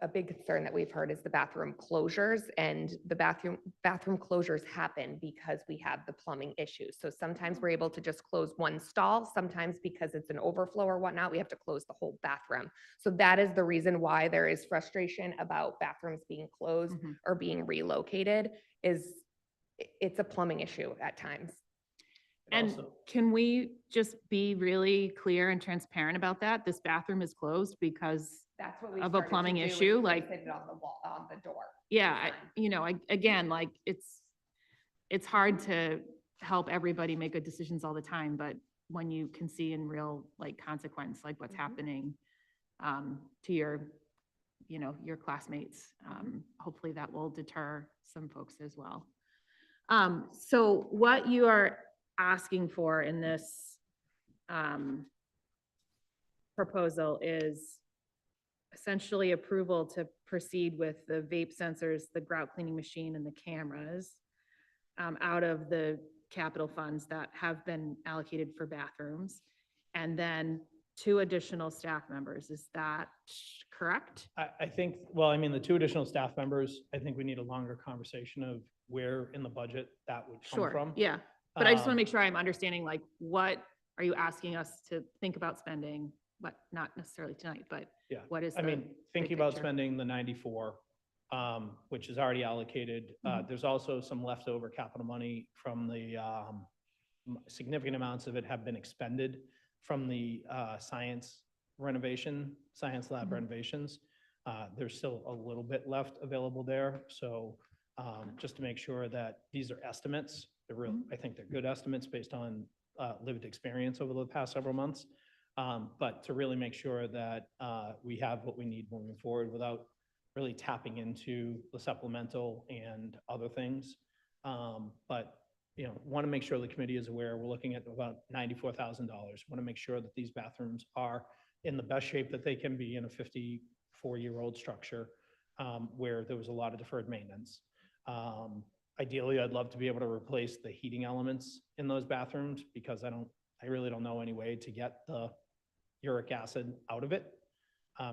S13: a big concern that we've heard is the bathroom closures, and the bathroom closures happen because we have the plumbing issues. So sometimes we're able to just close one stall, sometimes because it's an overflow or whatnot, we have to close the whole bathroom. So that is the reason why there is frustration about bathrooms being closed or being relocated, is it's a plumbing issue at times.
S14: And can we just be really clear and transparent about that? This bathroom is closed because
S13: That's what we
S14: of a
S13: started to
S14: plumbing
S13: do, is
S14: issue,
S13: place
S14: like,
S13: it on the wall, on the door.
S14: yeah, again, like it's hard to help everybody make good decisions all the time, but when you can see in real like consequence, like what's happening to your classmates, hopefully that will deter some folks as well. So what you are asking for in this proposal is essentially approval to proceed with the vape sensors, the grout cleaning machine, and the cameras out of the capital funds that have been allocated for bathrooms, and then 2 additional staff members. Is that correct?
S10: I think, well, I mean, the 2 additional staff members, I think we need a longer conversation of where in the budget that would come
S14: Sure,
S10: from.
S14: yeah. But I just want to make sure I'm understanding, like, what are you asking us to think about spending, but not necessarily tonight, but
S10: Yeah.
S14: what is
S10: I
S14: the
S10: mean,
S14: big
S10: thinking about
S14: picture?
S10: spending the 94, which is already allocated. There's also some leftover capital money from the, significant amounts of it have been expended from the science lab renovations. There's still a little bit left available there. So just to make sure that these are estimates, I think they're good estimates based on lived experience over the past several months. But to really make sure that we have what we need moving forward without really tapping into the supplemental and other things. But, want to make sure the committee is aware, we're looking at about $94,000. Want to make sure that these bathrooms are in the best shape that they can be in a 54-year-old structure where there was a lot of deferred maintenance. Ideally, I'd love to be able to replace the heating elements in those bathrooms because I really don't know any way to get the uric acid out of it.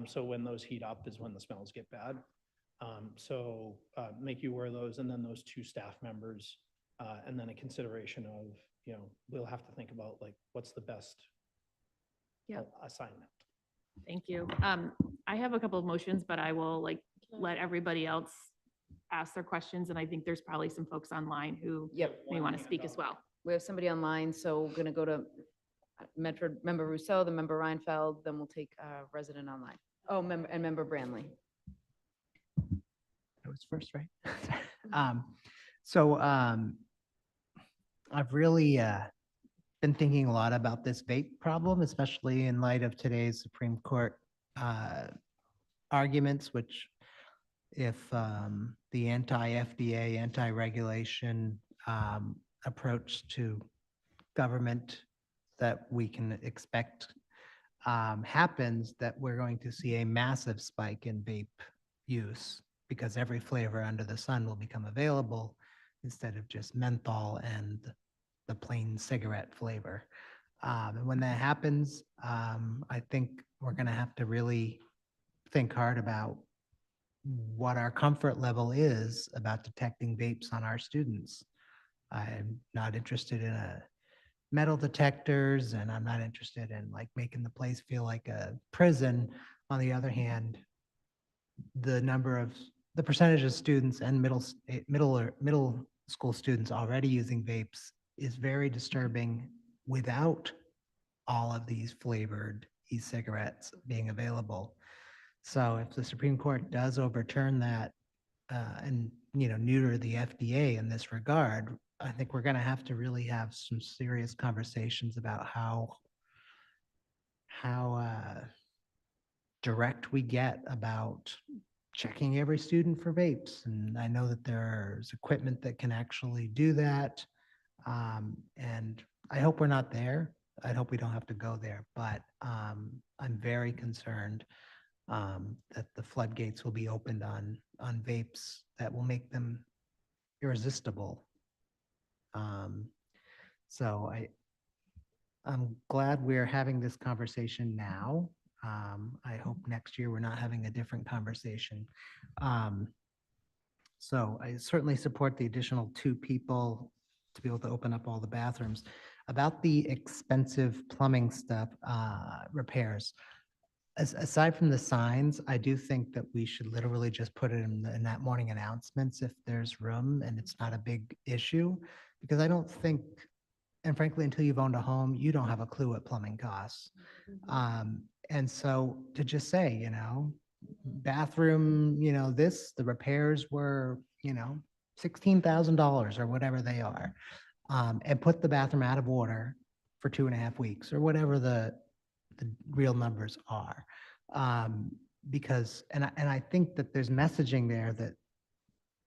S10: So when those heat up is when the smells get bad. So make you aware of those, and then those 2 staff members, and then a consideration of, we'll have to think about like, what's the best assignment.
S14: Thank you. I have a couple of motions, but I will let everybody else ask their questions. And I think there's probably some folks online who may want to speak as well.
S1: We have somebody online, so we're gonna go to Medford member Rousseau, the member Reinfeld, then we'll take resident online. Oh, member Branley.
S8: I was first, right? I've really been thinking a lot about this vape problem, especially in light of today's Supreme Court arguments, which if the anti-FDA, anti-regulation approach to government that we can expect happens, that we're going to see a massive spike in vape use because every flavor under the sun will become available instead of just menthol and the plain cigarette flavor. And when that happens, I think we're going to have to really think hard about what our comfort level is about detecting vapes on our students. I'm not interested in metal detectors, and I'm not interested in like making the place feel like a prison. On the other hand, the percentage of students and middle school students already using vapes is very disturbing without all of these flavored e-cigarettes being available. So if the Supreme Court does overturn that and neuter the FDA in this regard, I think we're going to have to really have some serious conversations about how direct we get about checking every student for vapes. And I know that there's equipment that can actually do that. And I hope we're not there. I hope we don't have to go there, but I'm very concerned that the floodgates will be opened on vapes that will make them irresistible. So I'm glad we're having this conversation now. I hope next year we're not having a different conversation. So I certainly support the additional 2 people to be able to open up all the bathrooms. About the expensive plumbing stuff, repairs, aside from the signs, I do think that we should literally just put it in that morning announcements if there's room and it's not a big issue. Because I don't think, and frankly, until you've owned a home, you don't have a clue what plumbing costs. And so to just say, bathroom, the repairs were, $16,000 or whatever they are, and put the bathroom out of order for 2.5 weeks or whatever the real numbers are. Because, and I think that there's messaging there that,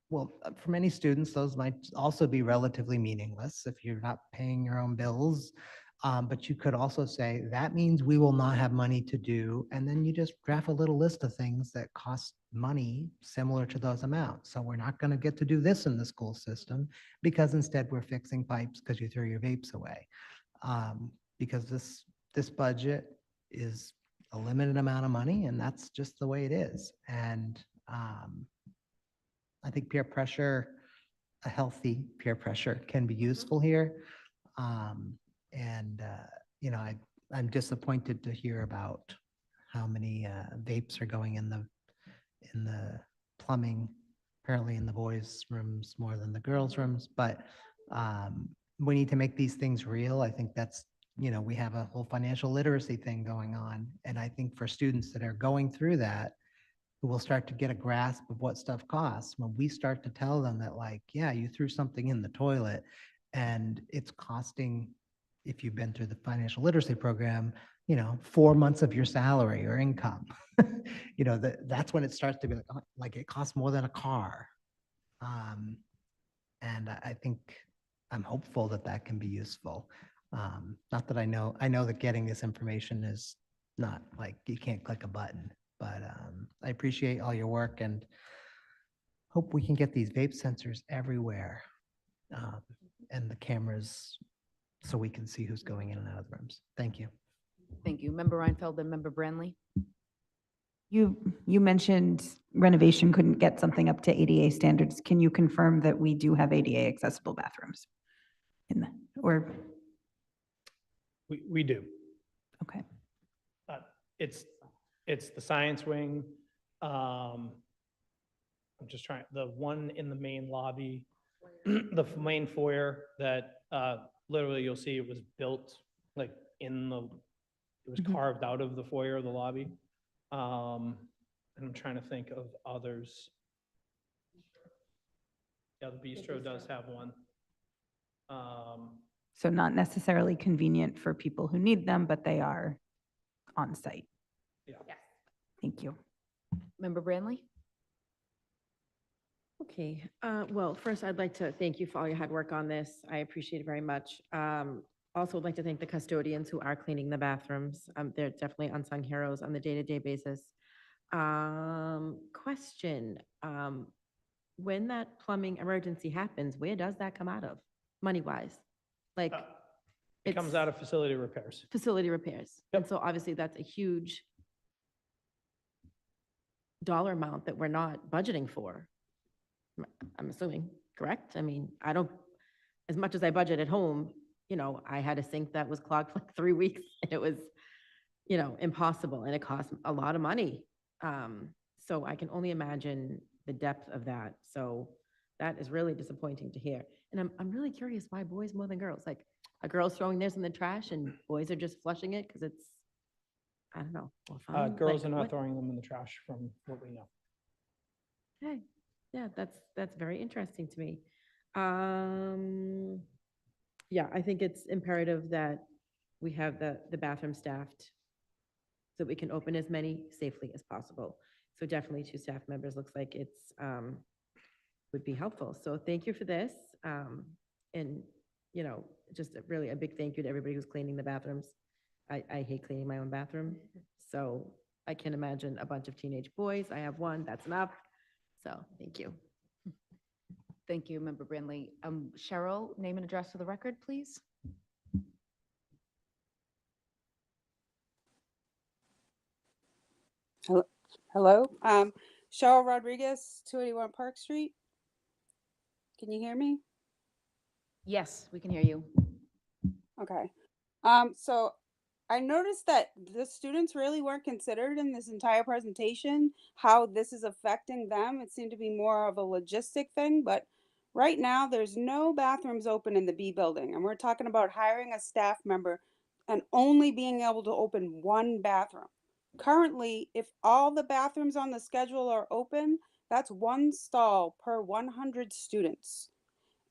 S8: well, for many students, those might also be relatively meaningless if you're not paying your own bills. But you could also say, that means we will not have money to do, and then you just draft a little list of things that cost money similar to those amounts. So we're not going to get to do this in the school system because instead we're fixing pipes because you threw your vapes away. Because this budget is a limited amount of money, and that's just the way it is. And I think peer pressure, a healthy peer pressure, can be useful here. I'm disappointed to hear about how many vapes are going in the plumbing, apparently in the boys' rooms more than the girls' rooms. But we need to make these things real. I think that's, we have a whole financial literacy thing going on. And I think for students that are going through that, who will start to get a grasp of what stuff costs, when we start to tell them that, like, yeah, you threw something in the toilet and it's costing, if you've been through the financial literacy program, 4 months of your salary or income, that's when it starts to be like it costs more than a car. And I think I'm hopeful that that can be useful. Not that I know that getting this information is not like you can't click a button, but I appreciate all your work and hope we can get these vape sensors everywhere, and the cameras so we can see who's going in and out of the rooms. Thank you.
S1: Thank you. Member Reinfeld and Member Branley.
S9: You mentioned renovation couldn't get something up to ADA standards. Can you confirm that we do have ADA accessible bathrooms? Or,
S10: We do.
S9: okay.
S10: It's the science wing. I'm just trying, the one in the main lobby, the main foyer that literally you'll see it was built like it was carved out of the foyer of the lobby. And I'm trying to think of others. Yeah, the bistro does have one.
S9: So not necessarily convenient for people who need them, but they are on site.
S10: Yeah.
S9: Thank you.
S1: Member Branley.
S15: Okay, well, first I'd like to thank you for all your hard work on this. I appreciate it very much. Also would like to thank the custodians who are cleaning the bathrooms. They're definitely unsung heroes on the day-to-day basis. Question, when that plumbing emergency happens, where does that come out of, money-wise? Like,
S10: It comes out of facility repairs.
S15: facility repairs. And so obviously that's a huge dollar amount that we're not budgeting for. I'm assuming, correct? I mean, I don't, as much as I budget at home, I had a sink that was clogged for like 3 weeks and it was, impossible and it cost a lot of money. So I can only imagine the depth of that. So that is really disappointing to hear. And I'm really curious why boys more than girls? Like, are girls throwing theirs in the trash and boys are just flushing it because it's, I don't know. more fun?
S10: Girls
S15: Like,
S10: are not
S15: what-
S10: throwing them in the trash from what we know.
S15: Okay, yeah, that's very interesting to me. Yeah, I think it's imperative that we have the bathroom staffed so we can open as many safely as possible. So definitely 2 staff members looks like it's, would be helpful. So thank you for this. And, you know, just really a big thank you to everybody who's cleaning the bathrooms. I hate cleaning my own bathroom. So I can imagine a bunch of teenage boys. I have one, that's enough. So thank you.
S1: Thank you, Member Brindley. Cheryl, name and address for the record, please.
S16: Hello, Cheryl Rodriguez, 281 Park Street. Can you hear me?
S1: Yes, we can hear you.
S16: Okay. So I noticed that the students really weren't considered in this entire presentation, how this is affecting them. It seemed to be more of a logistic thing, but right now there's no bathrooms open in the B building. And we're talking about hiring a staff member and only being able to open one bathroom. Currently, if all the bathrooms on the schedule are open, that's one stall per 100 students.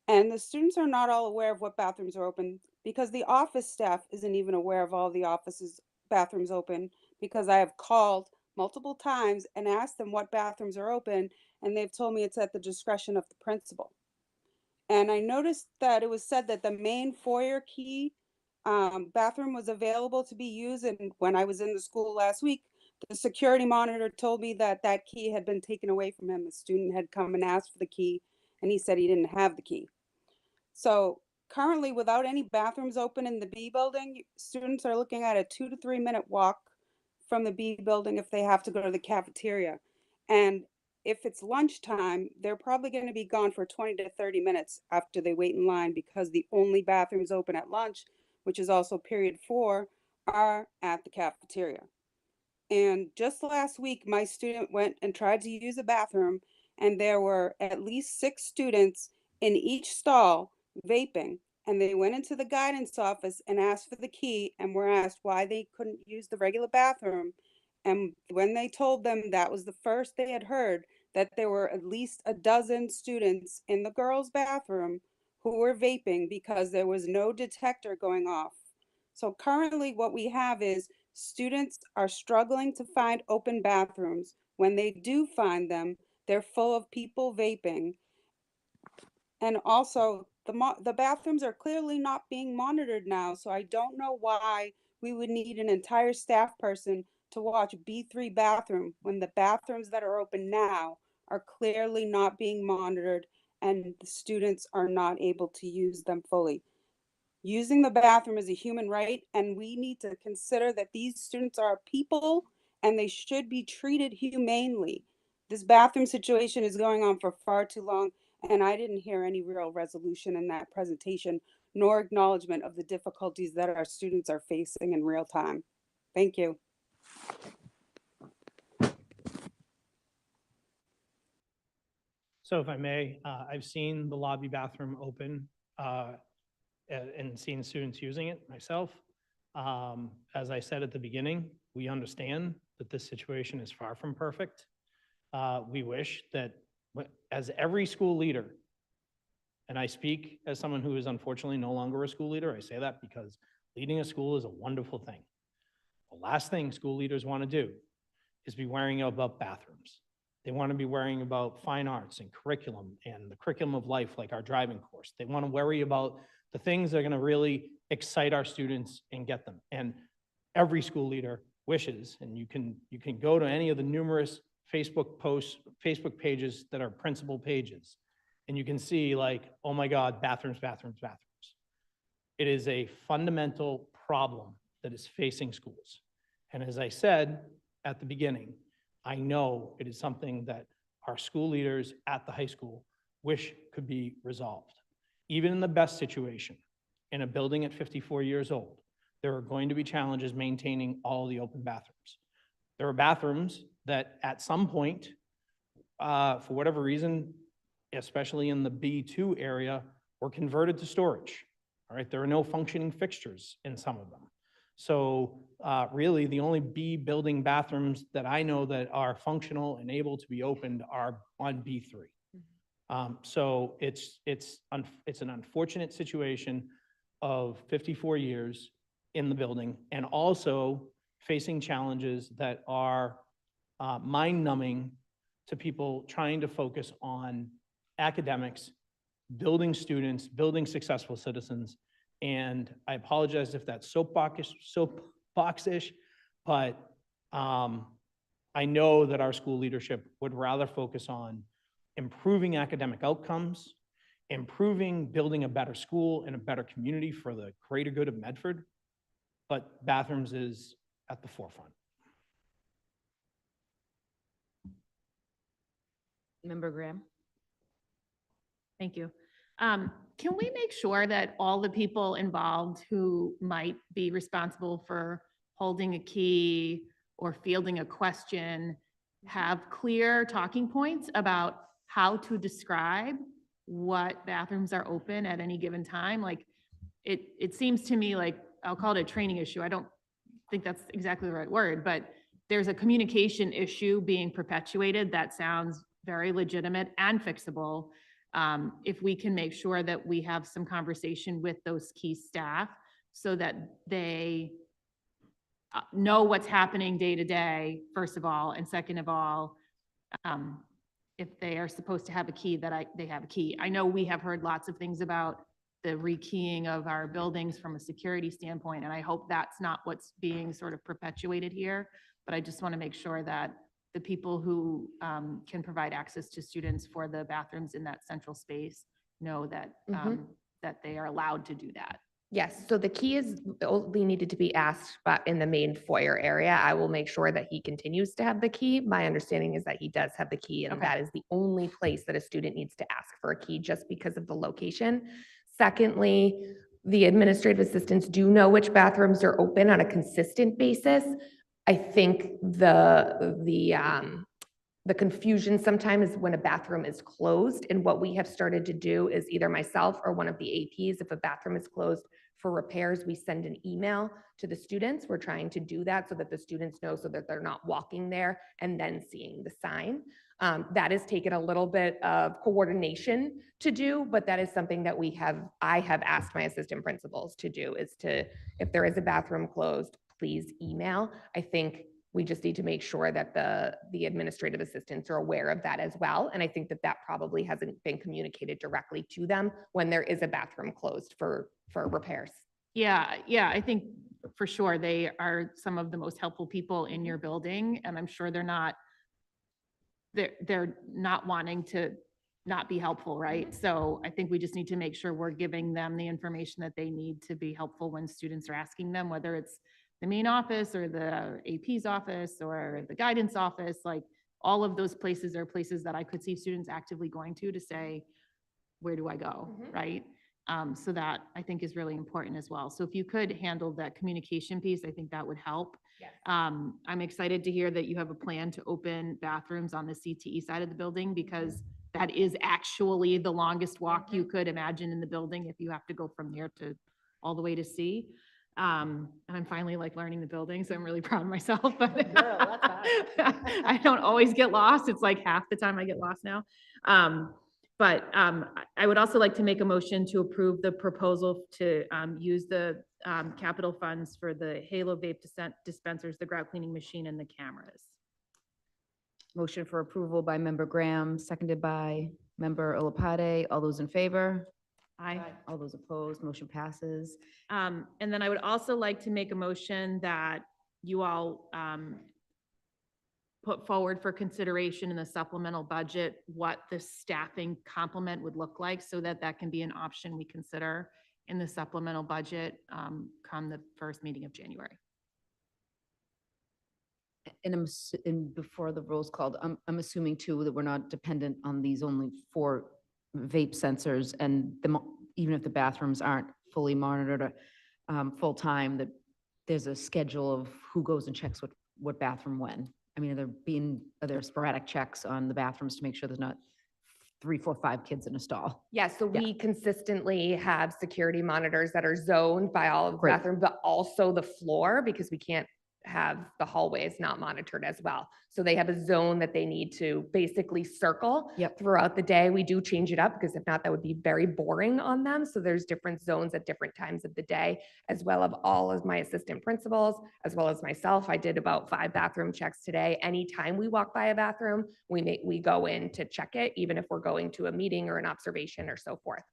S16: And the students are not all aware of what bathrooms are open because the office staff isn't even aware of all the offices bathrooms open, because I have called multiple times and asked them what bathrooms are open, and they've told me it's at the discretion of the principal. And I noticed that it was said that the main foyer key bathroom was available to be used. And when I was in the school last week, the security monitor told me that that key had been taken away from him. A student had come and asked for the key, and he said he didn't have the key. So currently, without any bathrooms open in the B building, students are looking at a 2 to 3 minute walk from the B building if they have to go to the cafeteria. And if it's lunchtime, they're probably going to be gone for 20 to 30 minutes after they wait in line, because the only bathrooms open at lunch, which is also period 4, are at the cafeteria. And just last week, my student went and tried to use a bathroom, and there were at least 6 students in each stall vaping. And they went into the guidance office and asked for the key and were asked why they couldn't use the regular bathroom. And when they told them that was the first they had heard, that there were at least a dozen students in the girls' bathroom who were vaping because there was no detector going off. So currently what we have is students are struggling to find open bathrooms. When they do find them, they're full of people vaping. And also, the bathrooms are clearly not being monitored now, so I don't know why we would need an entire staff person to watch B3 bathroom when the bathrooms that are open now are clearly not being monitored and the students are not able to use them fully. Using the bathroom is a human right, and we need to consider that these students are people and they should be treated humanely. This bathroom situation is going on for far too long, and I didn't hear any real resolution in that presentation, nor acknowledgement of the difficulties that our students are facing in real time. Thank you.
S10: So if I may, I've seen the lobby bathroom open and seen students using it myself. As I said at the beginning, we understand that this situation is far from perfect. We wish that, as every school leader, and I speak as someone who is unfortunately no longer a school leader, I say that because leading a school is a wonderful thing. The last thing school leaders want to do is be worrying about bathrooms. They want to be worrying about fine arts and curriculum and the curriculum of life, like our driving course. They want to worry about the things that are going to really excite our students and get them. And every school leader wishes, and you can go to any of the numerous Facebook posts, Facebook pages that are principal pages, and you can see, like, oh my God, bathrooms, bathrooms, bathrooms. It is a fundamental problem that is facing schools. And as I said at the beginning, I know it is something that our school leaders at the high school wish could be resolved. Even in the best situation, in a building at 54 years old, there are going to be challenges maintaining all the open bathrooms. There are bathrooms that at some point, for whatever reason, especially in the B2 area, were converted to storage. All right, there are no functioning fixtures in some of them. So really, the only B building bathrooms that I know that are functional and able to be opened are on B3. So it's an unfortunate situation of 54 years in the building, and also facing challenges that are mind-numbing to people trying to focus on academics, building students, building successful citizens. And I apologize if that's soapbox-ish, but I know that our school leadership would rather focus on improving academic outcomes, improving, building a better school and a better community for the greater good of Medford, but bathrooms is at the forefront.
S15: Member Graham?
S14: Thank you. Can we make sure that all the people involved who might be responsible for holding a key or fielding a question have clear talking points about how to describe what bathrooms are open at any given time? Like, it seems to me like, I'll call it a training issue. I don't think that's exactly the right word, but there's a communication issue being perpetuated that sounds very legitimate and fixable. If we can make sure that we have some conversation with those key staff so that they know what's happening day to day, first of all, and second of all, if they are supposed to have a key, that they have a key. I know we have heard lots of things about the rekeying of our buildings from a security standpoint, and I hope that's not what's being sort of perpetuated here, but I just want to make sure that the people who can provide access to students for the bathrooms in that central space know that, that they are allowed to do that.
S13: Yes, so the key is only needed to be asked, but in the main foyer area, I will make sure that he continues to have the key. My understanding is that he does have the key, and that is the only place that a student needs to ask for a key just because of the location. Secondly, the administrative assistants do know which bathrooms are open on a consistent basis. I think the confusion sometimes is when a bathroom is closed, and what we have started to do is either myself or one of the APs, if a bathroom is closed for repairs, we send an email to the students. We're trying to do that so that the students know, so that they're not walking there and then seeing the sign. That has taken a little bit of coordination to do, but that is something that I have asked my assistant principals to do, is to, if there is a bathroom closed, please email. I think we just need to make sure that the administrative assistants are aware of that as well. And I think that that probably hasn't been communicated directly to them when there is a bathroom closed for repairs.
S14: Yeah, I think for sure they are some of the most helpful people in your building, and I'm sure they're not wanting to not be helpful, right? So I think we just need to make sure we're giving them the information that they need to be helpful when students are asking them, whether it's the main office or the AP's office or the guidance office. Like, all of those places are places that I could see students actively going to say, where do I go, right? So that I think is really important as well. So if you could handle that communication piece, I think that would help.
S13: Yes.
S14: I'm excited to hear that you have a plan to open bathrooms on the CTE side of the building, because that is actually the longest walk you could imagine in the building if you have to go from there to all the way to C. And I'm finally like learning the building, so I'm really proud of myself. But I don't always get lost. It's like half the time I get lost now. But I would also like to make a motion to approve the proposal to use the capital funds for the Halo vape dispensers, the grout cleaning machine, and the cameras.
S1: Motion for approval by Member Graham, seconded by Member Olopade. All those in favor?
S14: Aye.
S1: All those opposed, motion passes.
S14: And then I would also like to make a motion that you all put forward for consideration in the supplemental budget what the staffing complement would look like, so that that can be an option we consider in the supplemental budget come the first meeting of January.
S1: And before the roll's called, I'm assuming too that we're not dependent on these only 4 vape sensors, and even if the bathrooms aren't fully monitored full-time, that there's a schedule of who goes and checks what bathroom when. I mean, are there sporadic checks on the bathrooms to make sure there's not 3, 4, 5 kids in a stall?
S13: Yes, so we consistently have security monitors that are zoned by all of the
S1: Great.
S13: bathrooms, but also the floor, because we can't have the hallways not monitored as well. So they have a zone that they need to basically circle throughout the day. We do change it up because if not, that would be very boring on them. So there's different zones at different times of the day, as well as all of my assistant principals, as well as myself. I did about 5 bathroom checks today. Anytime we walk by a bathroom, we go in to check it, even if we're going to a meeting or an observation or so forth.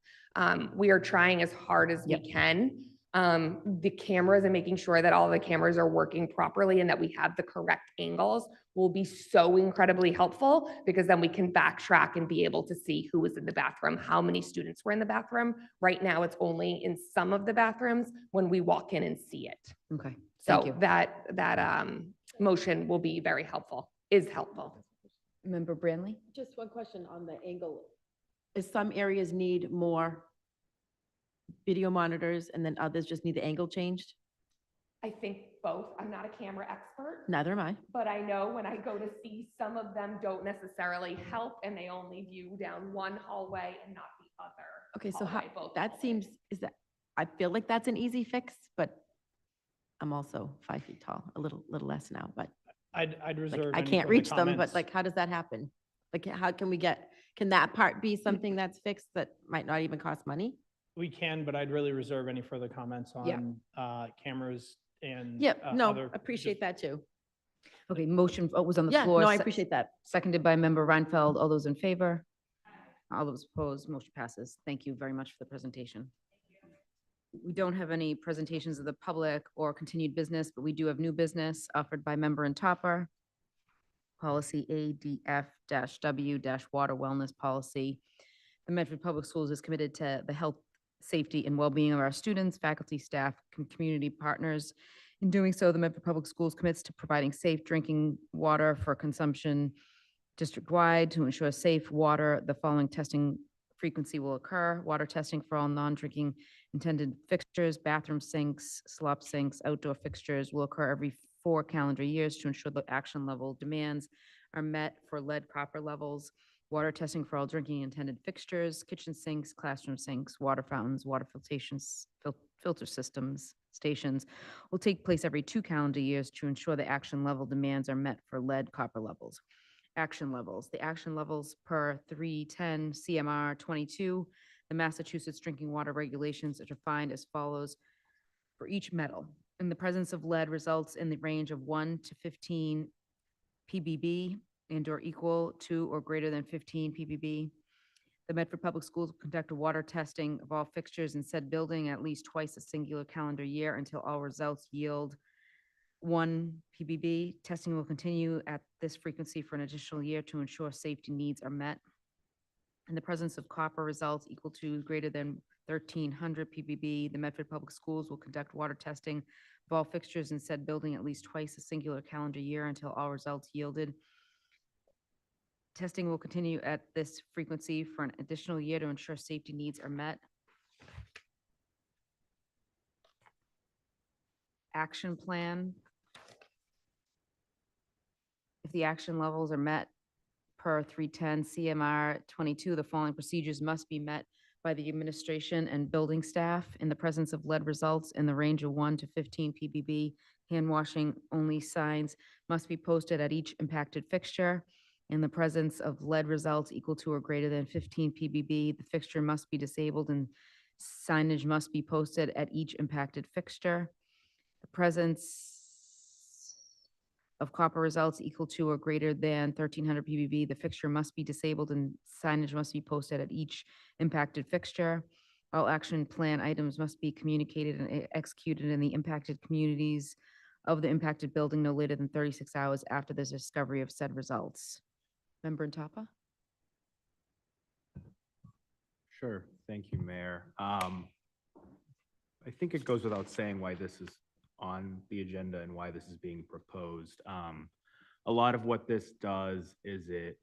S13: We are trying as hard as we can. The cameras and making sure that all the cameras are working properly and that we have the correct angles will be so incredibly helpful, because then we can backtrack and be able to see who was in the bathroom, how many students were in the bathroom. Right now, it's only in some of the bathrooms when we walk in and see it.
S17: Okay, thank
S13: So
S17: you.
S13: that motion will be very helpful, is helpful.
S17: Member Branley?
S15: Just one question on the angle. Is some areas need more video monitors and then others just need the angle changed?
S13: I think both. I'm not a camera expert.
S15: Neither am I.
S13: But I know when I go to see, some of them don't necessarily help and they only view down one hallway and not the other.
S15: Okay, so how,
S13: hallway, both
S15: that
S13: hallways.
S15: seems, is that, I feel like that's an easy fix, but I'm also 5 feet tall, a little less now, but
S10: I'd
S15: like,
S10: reserve.
S15: I
S10: any
S15: can't
S10: further
S15: reach them, but
S10: comments.
S15: like, how does that happen? Like, how can we can that part be something that's fixed that might not even cost money?
S10: We can, but I'd really reserve any further comments on cameras and.
S15: Yeah, no,
S10: other-
S15: appreciate that too.
S17: Okay, motion was on the
S15: Yeah,
S17: floor.
S15: no, I appreciate that.
S17: Seconded by Member Reinfeld. All those in favor? All those opposed, motion passes. Thank you very much for the presentation. We don't have any presentations of the public or continued business, but we do have new business offered by Member and Topper. Policy ADF-W-Water Wellness Policy. The Medford Public Schools is committed to the health, safety, and well-being of our students, faculty, staff, and community partners. In doing so, the Medford Public Schools commits to providing safe drinking water for consumption district-wide. To ensure safe water, the following testing frequency will occur: water testing for all non-drinking intended fixtures, bathroom sinks, slop sinks, outdoor fixtures will occur every 4 calendar years to ensure the action level demands are met for lead copper levels. Water testing for all drinking intended fixtures, kitchen sinks, classroom sinks, water fountains, water filtrations, filter systems, stations will take place every 2 calendar years to ensure the action level demands are met for lead copper levels. Action levels. The action levels per 310 CMR 22, the Massachusetts Drinking Water Regulations are defined as follows for each metal. In the presence of lead results in the range of 1 to 15 ppb and or equal to or greater than 15 ppb. The Medford Public Schools will conduct a water testing of all fixtures in said building at least twice a singular calendar year until all results yield 1 ppb. Testing will continue at this frequency for an additional year to ensure safety needs are met. In the presence of copper results equal to greater than 1,300 ppb, the Medford Public Schools will conduct water testing of all fixtures in said building at least twice a singular calendar year until all results yielded. Testing will continue at this frequency for an additional year to ensure safety needs are met. Action plan. If the action levels are met per 310 CMR 22, the following procedures must be met by the administration and building staff. In the presence of lead results in the range of 1 to 15 ppb, hand washing only signs must be posted at each impacted fixture. In the presence of lead results equal to or greater than 15 ppb, the fixture must be disabled and signage must be posted at each impacted fixture. The presence of copper results equal to or greater than 1,300 ppb, the fixture must be disabled and signage must be posted at each impacted fixture. All action plan items must be communicated and executed in the impacted communities of the impacted building no later than 36 hours after the discovery of said results. Member Ntapa?
S6: Sure. Thank you, Mayor. I think it goes without saying why this is on the agenda and why this is being proposed. A lot of what this does is it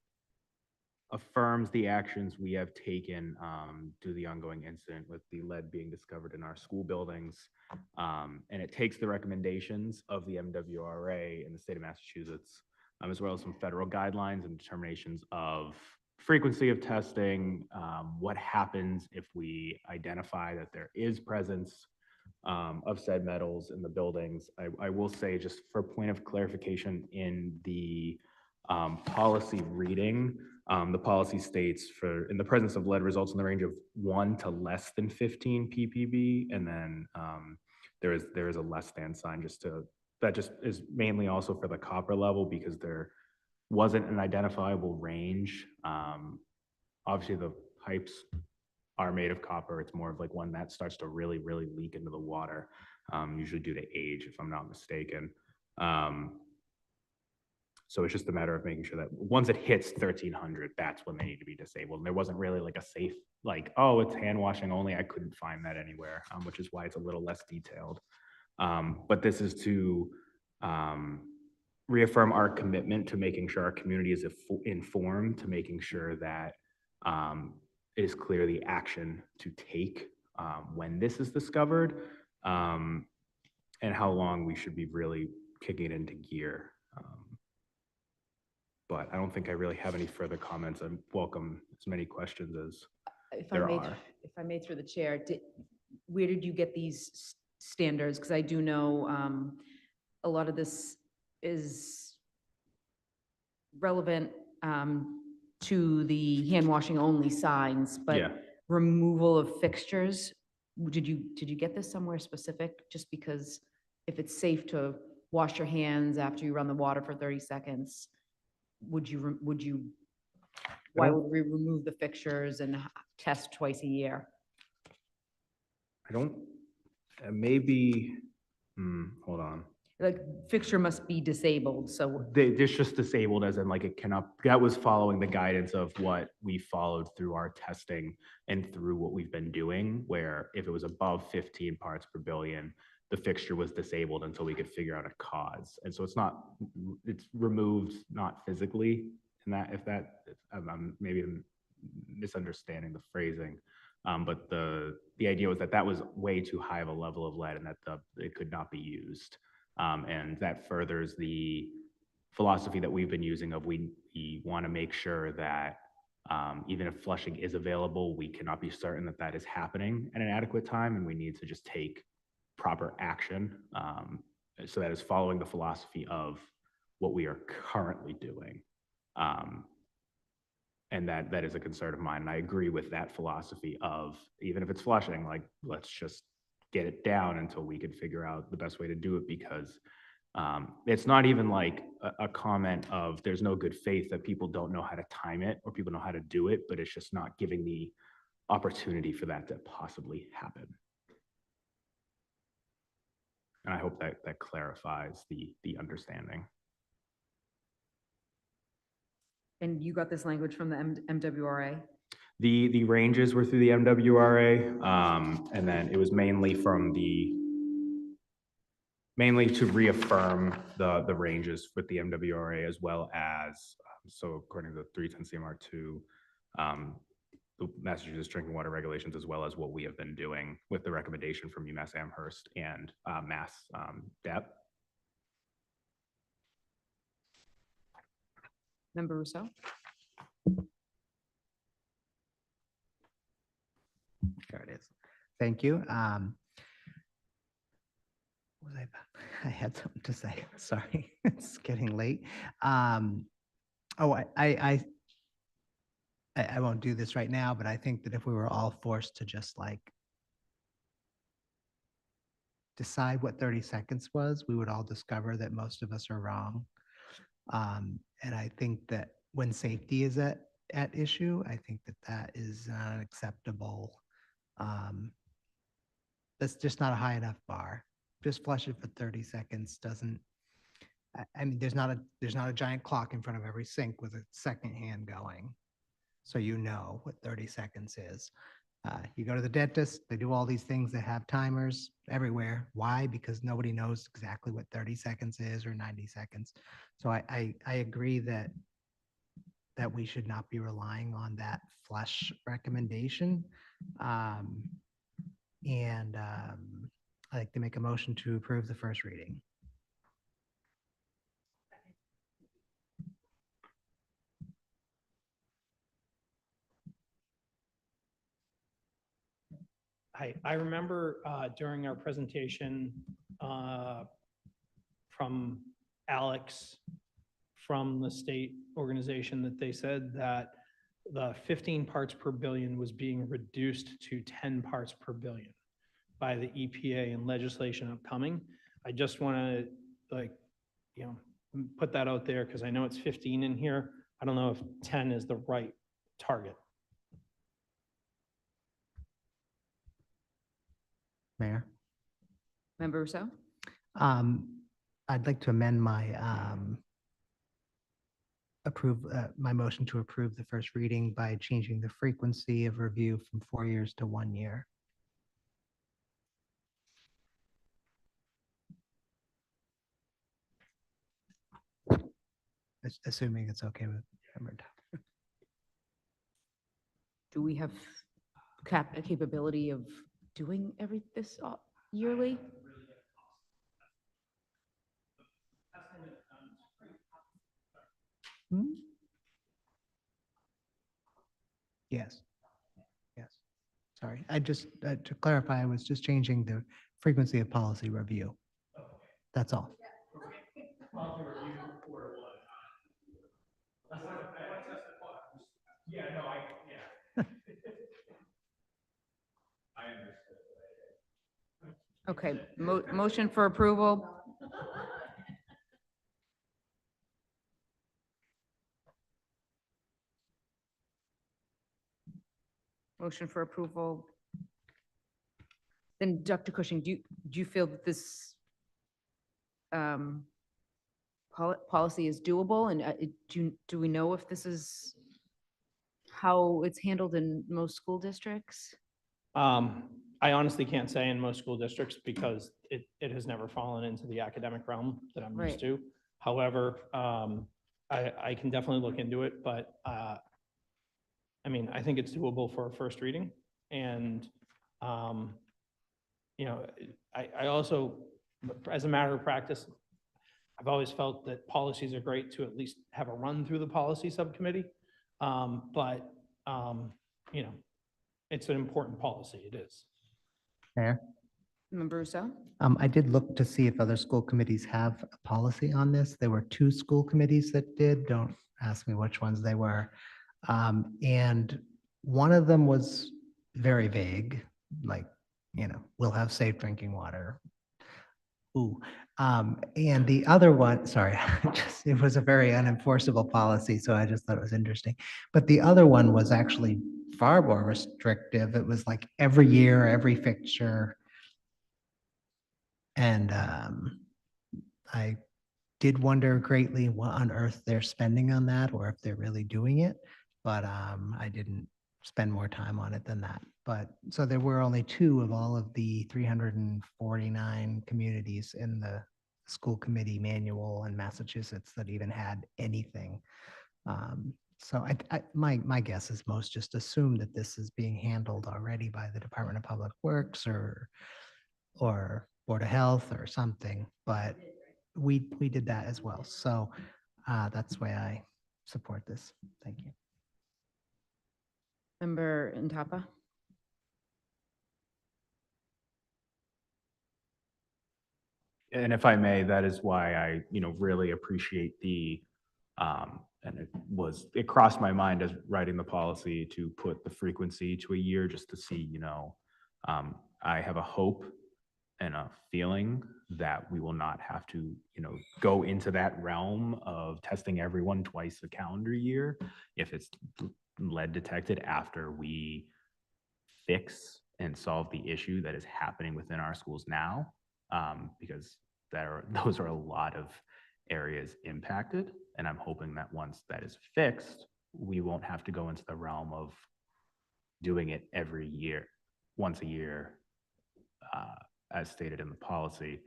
S6: affirms the actions we have taken due to the ongoing incident with the lead being discovered in our school buildings. And it takes the recommendations of the MWRA in the state of Massachusetts, as well as some federal guidelines and determinations of frequency of testing, what happens if we identify that there is presence of said metals in the buildings. I will say, just for point of clarification, in the policy reading, the policy states in the presence of lead results in the range of 1 to less than 15 ppb, and then there is a less than sign that just is mainly also for the copper level, because there wasn't an identifiable range. Obviously, the pipes are made of copper. It's more of like when that starts to really, really leak into the water, usually due to age, if I'm not mistaken. So it's just a matter of making sure that once it hits 1300, that's when they need to be disabled. And there wasn't really like a safe, like, oh, it's hand washing only. I couldn't find that anywhere, which is why it's a little less detailed. But this is to reaffirm our commitment to making sure our community is informed, to making sure that it is clear the action to take when this is discovered, and how long we should be really kicking it into gear. But I don't think I really have any further comments. I welcome as many questions as there are.
S17: If I may, through the chair, where did you get these standards? Because I do know a lot of this is relevant to the hand washing only signs, but
S6: Yeah.
S17: removal of fixtures, did you get this somewhere specific? Just because if it's safe to wash your hands after you run the water for 30 seconds, why would we remove the fixtures and test twice a year?
S6: I don't, maybe, hold on.
S17: Like, fixture must be disabled, so
S6: It's just disabled as in like it cannot, that was following the guidance of what we followed through our testing and through what we've been doing, where if it was above 15 parts per billion, the fixture was disabled until we could figure out a cause. And so it's removed, not physically, and I'm maybe misunderstanding the phrasing. But the idea was that was way too high of a level of lead, and that it could not be used. And that furthers the philosophy that we've been using of we want to make sure that even if flushing is available, we cannot be certain that is happening at an adequate time, and we need to just take proper action. So that is following the philosophy of what we are currently doing. And that is a concern of mine. And I agree with that philosophy of, even if it's flushing, like, let's just get it down until we can figure out the best way to do it, because it's not even like a comment of there's no good faith that people don't know how to time it or people know how to do it, but it's just not giving the opportunity for that to possibly happen. And I hope that clarifies the understanding.
S17: And you got this language from the MWRA?
S6: The ranges were through the MWRA, and then it was mainly to reaffirm the ranges with the MWRA, as well as, so according to the 310 CMR2, the Massachusetts Drinking Water Regulations, as well as what we have been doing with the recommendation from UMass Amherst and Mass DEP.
S17: Member Rousseau?
S8: There it is. Thank you. I had something to say. Sorry, it's getting late. I won't do this right now, but I think that if we were all forced to just like decide what 30 seconds was, we would all discover that most of us are wrong. And I think that when safety is at issue, I think that is not acceptable. That's just not a high enough bar. Just flush it for 30 seconds doesn't, I mean, there's not a giant clock in front of every sink with a second hand going. So you know what 30 seconds is. You go to the dentist, they do all these things that have timers everywhere. Why? Because nobody knows exactly what 30 seconds is or 90 seconds. So I agree that we should not be relying on that flush recommendation. I'd like to make a motion to approve the first reading.
S10: I remember during our presentation from Alex from the state organization that they said that the 15 parts per billion was being reduced to 10 parts per billion by the EPA and legislation upcoming. I just want to put that out there because I know it's 15 in here. I don't know if 10 is the right target.
S8: Mayor,
S17: Member Rousseau?
S8: I'd like to amend my my motion to approve the first reading by changing the frequency of review from 4 years to 1 year. Assuming it's okay with Member Todd.
S17: Do we have capability of doing this yearly?
S8: Yes. Yes. Sorry, I just, to clarify, I was just changing the frequency of policy review. That's all.
S6: Yeah, no, yeah. I understood.
S17: Okay, motion for approval. Motion for approval. Then Dr. Cushing, do you feel that this policy is doable? And do we know if this is how it's handled in most school districts?
S10: I honestly can't say in most school districts because it has never fallen into the academic realm that I'm used
S17: Right.
S10: to. However, I can definitely look into it, but I mean, I think it's doable for a first reading. And, I also, as a matter of practice, I've always felt that policies are great to at least have a run through the policy subcommittee. But it's an important policy. It is.
S8: Mayor?
S17: Member Rousseau?
S8: I did look to see if other school committees have a policy on this. There were 2 school committees that did. Don't ask me which ones they were. And one of them was very vague, like, we'll have safe drinking water. Ooh. And the other one, sorry, it was a very unenforceable policy, so I just thought it was interesting. But the other one was actually far more restrictive. It was like every year, every fixture. And I did wonder greatly what on earth they're spending on that, or if they're really doing it. But I didn't spend more time on it than that. But so there were only 2 of all of the 349 communities in the school committee manual in Massachusetts that even had anything. So my guess is most just assume that this is being handled already by the Department of Public Works or Board of Health or something, but we did that as well. So that's why I support this. Thank you.
S17: Member Ntapa?
S6: And if I may, that is why I, really appreciate the, and it crossed my mind as writing the policy to put the frequency to a year just to see, I have a hope and a feeling that we will not have to, go into that realm of testing everyone twice a calendar year if it's lead detected after we fix and solve the issue that is happening within our schools now, because those are a lot of areas impacted. And I'm hoping that once that is fixed, we won't have to go into the realm of doing it every year, once a year, as stated in the policy,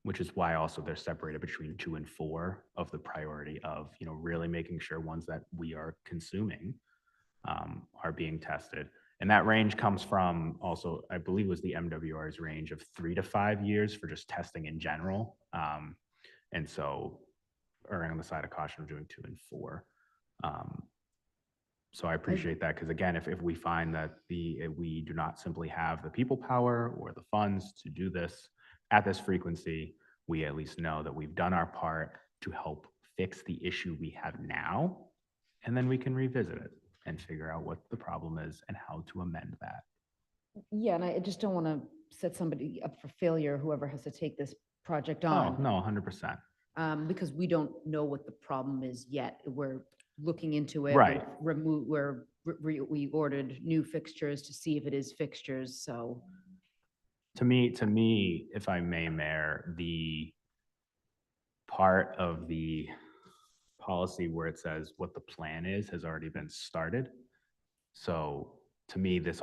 S6: which is why also they're separated between 2 and 4 of the priority of, really making sure ones that we are consuming are being tested. And that range comes from also, I believe was the MWR's range of 3 to 5 years for just testing in general. And so erring on the side of caution of doing 2 and 4. So I appreciate that, because again, if we find that we do not simply have the people power or the funds to do this at this frequency, we at least know that we've done our part to help fix the issue we have now, and then we can revisit it and figure out what the problem is and how to amend that.
S17: Yeah, and I just don't want to set somebody up for failure, whoever has to take this project
S6: Oh,
S17: on.
S6: no, 100%.
S17: Because we don't know what the problem is yet. We're looking into it.
S6: Right.
S17: We ordered new fixtures to see if it is fixtures, so.
S6: To me, if I may, Mayor, the part of the policy where it says what the plan is has already been started. So to me, this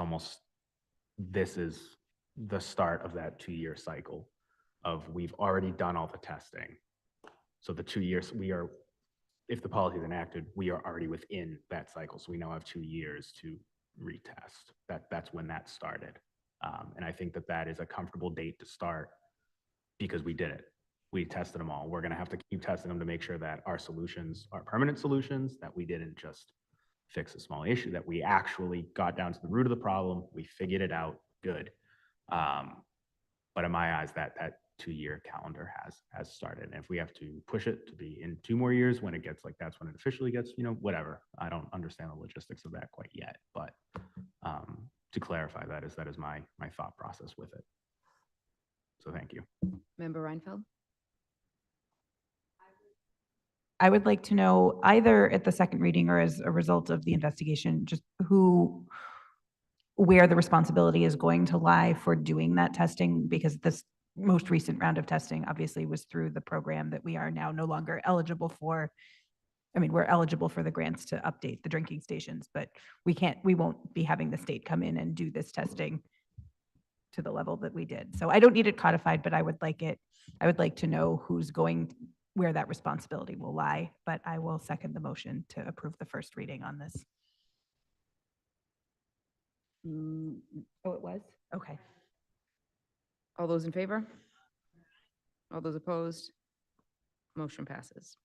S6: is the start of that 2-year cycle of we've already done all the testing. So the 2 years if the policy is enacted, we are already within that cycle. So we now have 2 years to retest. That's when that started. And I think that is a comfortable date to start because we did it. We tested them all. We're going to have to keep testing them to make sure that our solutions are permanent solutions, that we didn't just fix a small issue, that we actually got down to the root of the problem. We figured it out. Good. But in my eyes, that 2-year calendar has started. And if we have to push it to be in 2 more years, when it gets like that's when it officially gets, whatever. I don't understand the logistics of that quite yet, but to clarify, that is my thought process with it. So thank you.
S17: Member Reinfeld?
S9: I would like to know, either at the second reading or as a result of the investigation, just where the responsibility is going to lie for doing that testing, because this most recent round of testing obviously was through the program that we are now no longer eligible for. I mean, we're eligible for the grants to update the drinking stations, but we won't be having the state come in and do this testing to the level that we did. So I don't need it codified, but I would like to know where that responsibility will lie, but I will second the motion to approve the first reading on this.
S17: Oh, it was?
S9: Okay.
S17: All those in favor? All those opposed? Motion passes.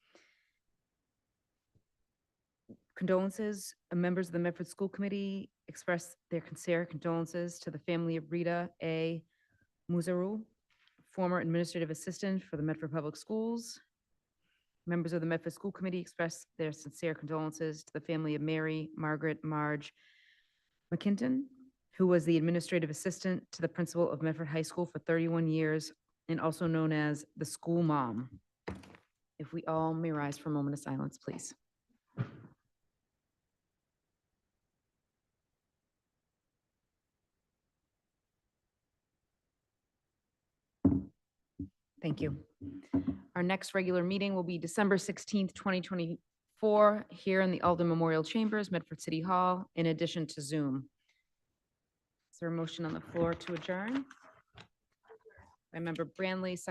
S17: Condolences. Members of the Medford School Committee express their sincere condolences to the family of Rita A. Muzaru, former administrative assistant for the Medford Public Schools. Members of the Medford School Committee express their sincere condolences to the family of Mary Margaret Marge McKinton, who was the administrative assistant to the principal of Medford High School for 31 years and also known as the school mom. If we all may rise for a moment of silence, please. Thank you. Our next regular meeting will be December 16th, 2024, here in the Alden Memorial Chambers, Medford City Hall, in addition to Zoom. Is there a motion on the floor to adjourn? By Member Brandley,